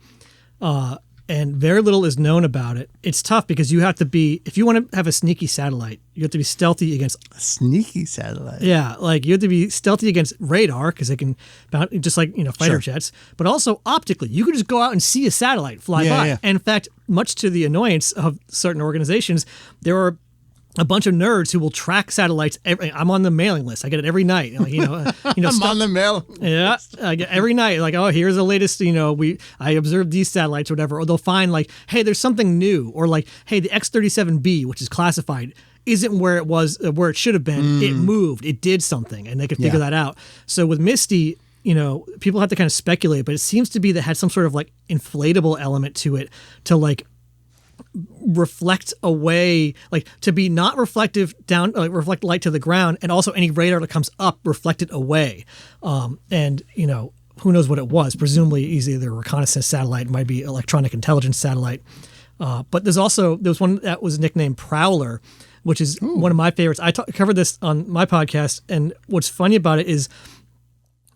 and very little is known about it. It's tough because you have to be, if you want to have a sneaky satellite, you have to be stealthy against... A sneaky satellite? Yeah, like you have to be stealthy against radar because they can, just like, fighter jets, but also optically. You can just go out and see a satellite fly by. Yeah. And in fact, much to the annoyance of certain organizations, there are a bunch of nerds who will track satellites. I'm on the mailing list. I get it every night. Like, I'm on the mail. Yeah, I get every night. Like, oh, here's the latest. I observed these satellites, or whatever. Or they'll find like, hey, there's something new, or like, hey, the X-37B, which is classified, isn't where it was, where it should have been. It moved. It did something, and they could figure that out. So with Misty, people have to kind of speculate, but it seems to be that it had some sort of like inflatable element to it to like reflect away, like to be not reflective down, like reflect light to the ground, and also any radar that comes up reflected away. And who knows what it was? Presumably, either a reconnaissance satellite, it might be electronic intelligence satellite. But there was one that was nicknamed Prowler, which is one of my favorites. I covered this on my podcast, and what's funny about it is,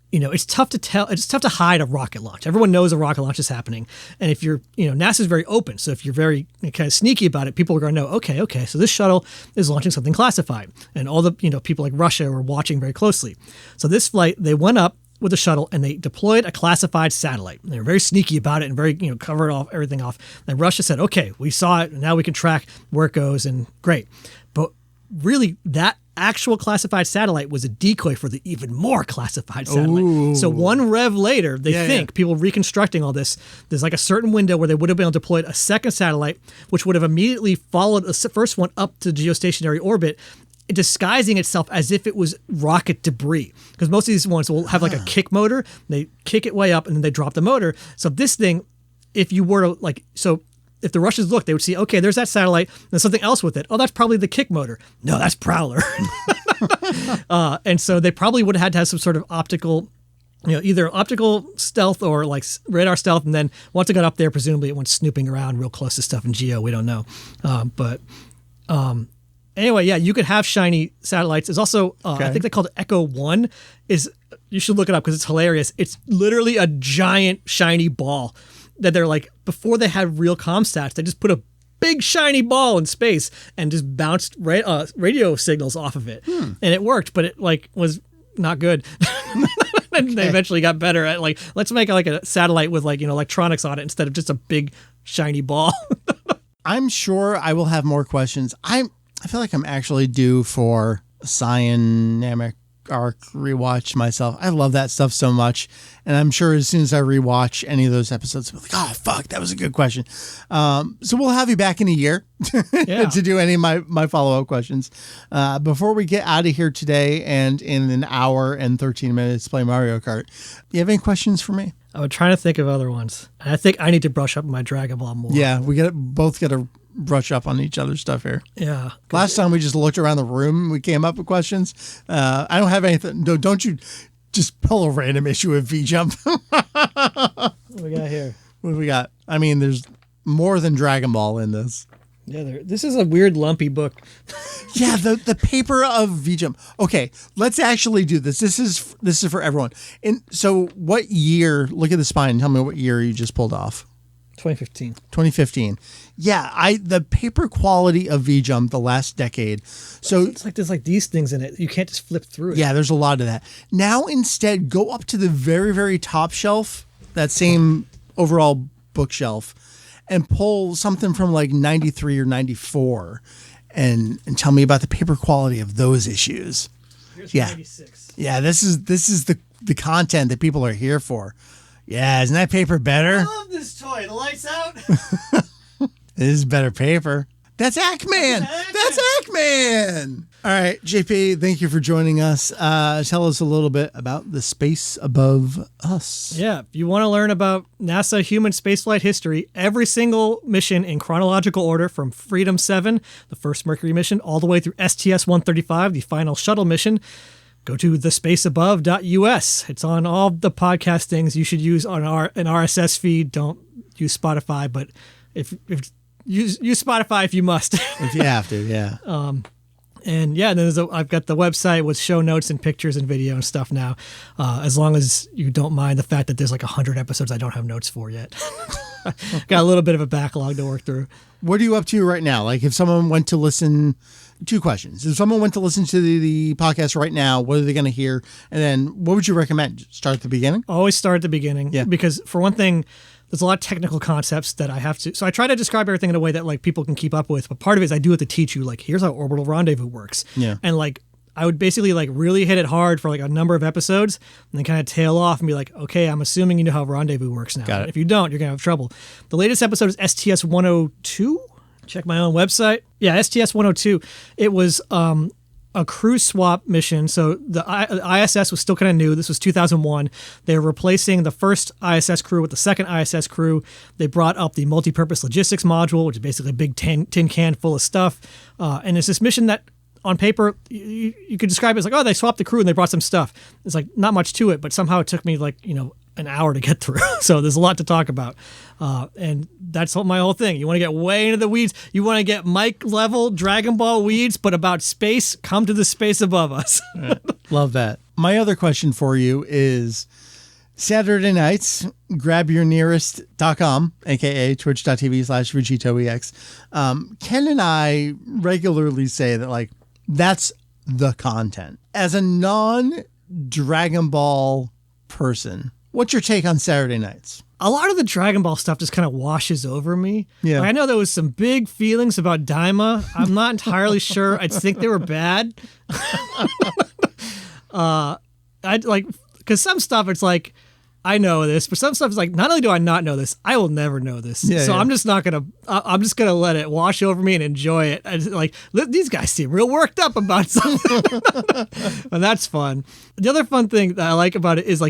it's tough to tell. It's tough to hide a rocket launch. Everyone knows a rocket launch is happening, and if you're, NASA's very open. So if you're very kind of sneaky about it, people are going to know. Okay, so this shuttle is launching something classified, and all the people like Russia were watching very closely. So this flight, they went up with the shuttle and they deployed a classified satellite. And they were very sneaky about it and very covered everything off. And Russia said, "Okay, we saw it. Now we can track where it goes." And great, but really that actual classified satellite was a decoy for the even more classified satellite. Ooh. So one rev later, they think, people reconstructing all this, there's like a certain window where they would have been able to deploy a second satellite, which would have immediately followed the first one up to geostationary orbit, disguising itself as if it was rocket debris. Because most of these ones will have like a kick motor, they kick it way up and then they drop the motor. So this thing, if you were to if the Russians looked, they would see, okay, there's that satellite, there's something else with it. Oh, that's probably the kick motor. No, that's Prowler. And so they probably would have had to have some sort of optical, either optical stealth or like radar stealth. And then once it got up there, presumably it went snooping around real close to stuff in geo. We don't know. Anyway, yeah, you could have shiny satellites. There's also, I think they called it Echo 1. You should look it up because it's hilarious. It's literally a giant shiny ball that they're like, before they had real comm-stats, they just put a big shiny ball in space and just bounced radio signals off of it. And it worked, but it was not good. And they eventually got better at let's make a satellite with electronics on it instead of just a big shiny ball. I'm sure I will have more questions. I feel like I'm actually due for Cyan Namek arc rewatch myself. I love that stuff so much, and I'm sure as soon as I rewatch any of those episodes, I'll be like, oh fuck, that was a good question. So we'll have you back in a year to do any of my follow-up questions. Before we get out of here today and in an hour and 13 minutes play Mario Kart, you have any questions for me? I was trying to think of other ones. And I think I need to brush up my Dragon Ball more. Yeah, we both got to brush up on each other's stuff here. Yeah. Last time we just looked around the room and we came up with questions. I don't have anything. No, don't you just pull a random issue of V-Jump. What do we got here? What do we got? I mean, there's more than Dragon Ball in this. Yeah, this is a weird lumpy book. Yeah, the paper of V-Jump. Okay, let's actually do this. This is for everyone. And so what year, look at the spine, tell me what year you just pulled off. 2015. Yeah, the paper quality of V-Jump the last decade. So it's like there's these things in it. You can't just flip through it. Yeah, there's a lot of that. Now instead, go up to the very, very top shelf, that same overall bookshelf, and pull something from 93 or 94 and tell me about the paper quality of those issues. Here's 96. Yeah, this is the content that people are here for. Yeah, isn't that paper better? I love this toy. The light's out. It is better paper. That's Ackman. That's Ackman. All right, JP, thank you for joining us. Tell us a little bit about the space above us. Yeah, if you want to learn about NASA human spaceflight history, every single mission in chronological order from Freedom 7, the first Mercury mission, all the way through STS-135, the final shuttle mission, go to thespaceabove.us. It's on all the podcast things. You should use an RSS feed. Don't use Spotify, but if use Spotify if you must. If you have to, yeah. And yeah, I've got the website with show notes and pictures and video and stuff now. As long as you don't mind the fact that there's 100 episodes I don't have notes for yet. Got a little bit of a backlog to work through. What are you up to right now? If someone went to listen, 2 questions. If someone went to listen to the podcast right now, what are they going to hear? And then what would you recommend? Start at the beginning? Always start at the beginning. Yeah. Because for one thing, there's a lot of technical concepts that I have to. So I try to describe everything in a way that people can keep up with. But part of it is I do it to teach you here's how orbital rendezvous works. Yeah. And I would basically really hit it hard for a number of episodes and then kind of tail off and be okay, I'm assuming you know how rendezvous works now. Got it. If you don't, you're gonna have trouble. The latest episode is STS 102. Check my own website. Yeah, STS-102. It was a crew swap mission. So the ISS was still kind of new. This was 2001. They were replacing the first ISS crew with the second ISS crew. They brought up the multi-purpose logistics module, which is basically a big tin can full of stuff. And it's this mission that, on paper, you could describe it as like, oh, they swapped the crew and they brought some stuff. It's like not much to it, but somehow it took me like, an hour to get through. So there's a lot to talk about. And that's my whole thing. You want to get way into the weeds. You want to get Mike level Dragon Ball weeds, but about space, come to the space above us. Love that. My other question for you is Saturday nights, grabyournearest.com, aka twitch.tv/VegettoEX. Ken and I regularly say that, like, that's the content. As a non-Dragon Ball person, what's your take on Saturday nights? A lot of the Dragon Ball stuff just kind of washes over me. Yeah. Like, I know there was some big feelings about Daima. I'm not entirely sure. I think they were bad. Because some stuff it's like, I know this, but some stuff is like, not only do I not know this, I will never know this. So I'm just not gonna. I'm just gonna let it wash over me and enjoy it. These guys seem real worked up about something, and that's fun. The other fun thing that I like about it is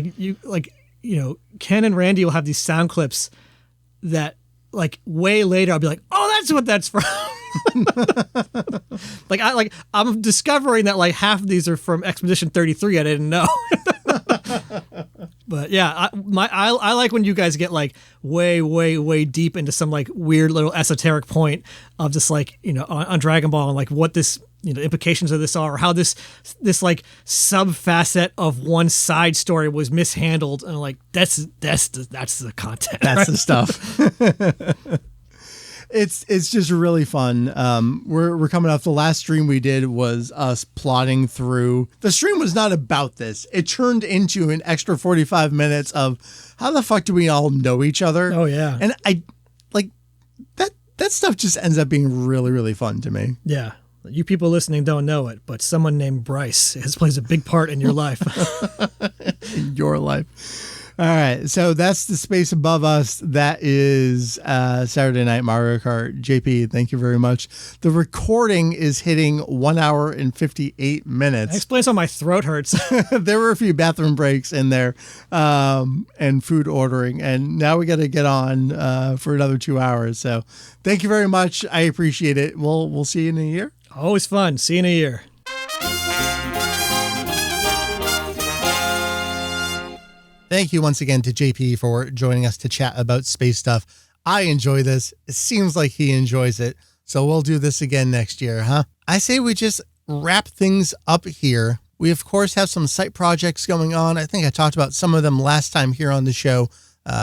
Ken and Randy will have these sound clips that, like, way later I'll be like, oh, that's what that's from. I'm discovering that like half of these are from Expedition 33. I didn't know. But yeah, I like when you guys get like way deep into some like weird little esoteric point of just like, on Dragon Ball and like what this, the implications of this are, or how this like sub facet of one side story was mishandled, and like that's the content. That's right? the stuff. It's just really fun. We're coming off the last stream we did was us plotting through. The stream was not about this. It turned into an extra 45 minutes of how the fuck do we all know each other? Oh yeah. And I like that stuff just ends up being really, really fun to me. Yeah. You people listening don't know it, but someone named Bryce plays a big part in your life. In your life. All right, so that's the space above us. That is Saturday Night Mario Kart. JP, thank you very much. The recording is hitting 1 hour and 58 minutes. That explains why my throat hurts. There were a few bathroom breaks in there and food ordering, and now we got to get on for another 2 hours. So thank you very much. I appreciate it. We'll see you in a year. Always fun. See you in a year. Thank you once again to JP for joining us to chat about space stuff. I enjoy this. It seems like he enjoys it. So we'll do this again next year, huh? I say we just wrap things up here. We, of course, have some site projects going on. I think I talked about some of them last time here on the show.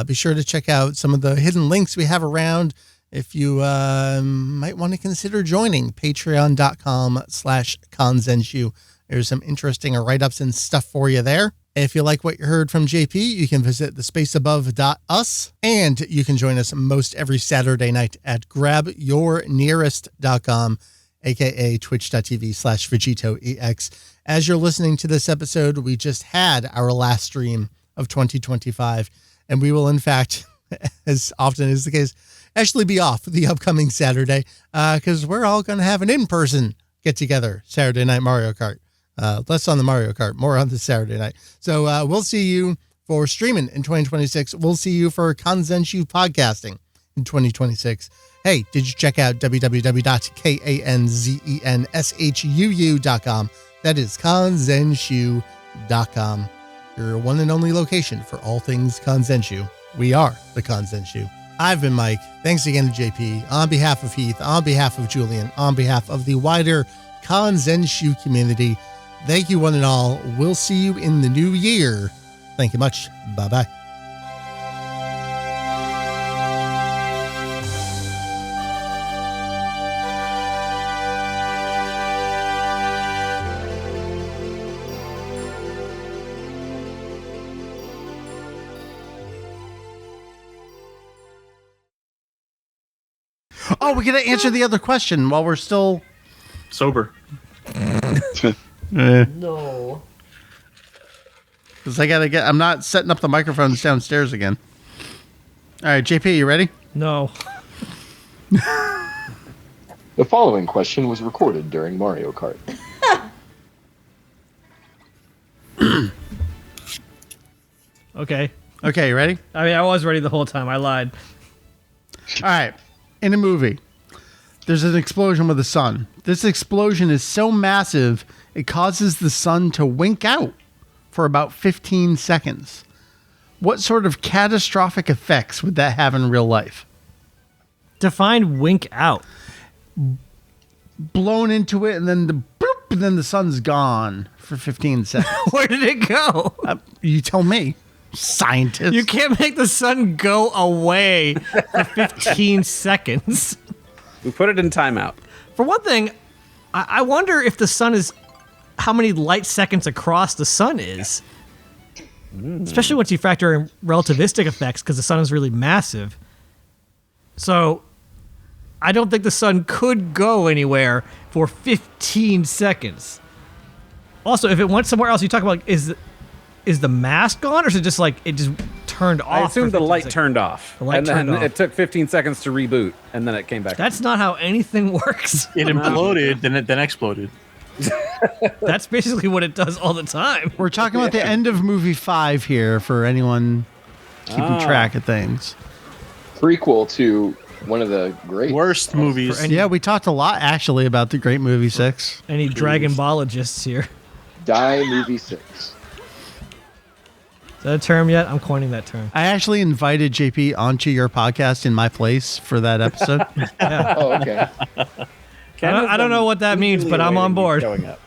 Be sure to check out some of the hidden links we have around if you might want to consider joining patreon.com/Kanzenshuu. There's some interesting write-ups and stuff for you there. If you like what you heard from JP, you can visit thespaceabove.us, and you can join us most every Saturday night at grabyournearest.com, aka twitch.tv/VegettoEX. As you're listening to this episode, we just had our last stream of 2025, and we will, in fact, as often is the case, actually be off the upcoming Saturday, because we're all going to have an in-person get-together Saturday Night Mario Kart. Less on the Mario Kart, more on the Saturday night. So we'll see you for streaming in 2026. We'll see you for Kanzenshuu podcasting in 2026. Hey, did you check out www.kanzenshuu.com? That is kanzenshuu.com. Your one and only location for all things Kanzenshuu. We are the Kanzenshuu. I've been Mike. Thanks again to JP. On behalf of Heath, on behalf of Julian, on behalf of the wider Kanzenshuu community, thank you one and all. We'll see you in the new year. Thank you much. Bye-bye. Oh, we got to answer the other question while we're still sober. No. Because I'm not setting up the microphones downstairs again. All right, JP, you ready? No. The following question was recorded during Mario Kart. Okay. Okay, you ready? I mean, I was ready the whole time. I lied. All right. In a movie, there's an explosion with the sun. This explosion is so massive, it causes the sun to wink out for about 15 seconds. What sort of catastrophic effects would that have in real life? Define wink out. Blown into it, and then the boop, and then the sun's gone for 15 seconds. Where did it go? You tell me, scientist. You can't make the sun go away for 15 seconds. We put it in timeout. For one thing, I wonder if the sun is how many light seconds across the sun is. Especially once you factor in relativistic effects, because the sun is really massive. So I don't think the sun could go anywhere for 15 seconds. Also, if it went somewhere else, you talk about is the mask gone, or is it just like it just turned off? I assume the light seconds? turned off. The light and turned then off. it took 15 seconds to reboot, and then it came back. That's not how anything works. It imploded, then it exploded. That's basically what it does all the time. We're talking about the end of movie 5 here for anyone keeping track of things. Prequel to one of the great Worst movies. Yeah, we talked a lot actually about the great movie 6. Any Dragon Ballogists here? Die movie 6. Is that a term yet? I'm coining that term. I actually invited JP onto your podcast in my place for that episode. Oh, okay. I don't know what that means, but I'm on board. Showing up.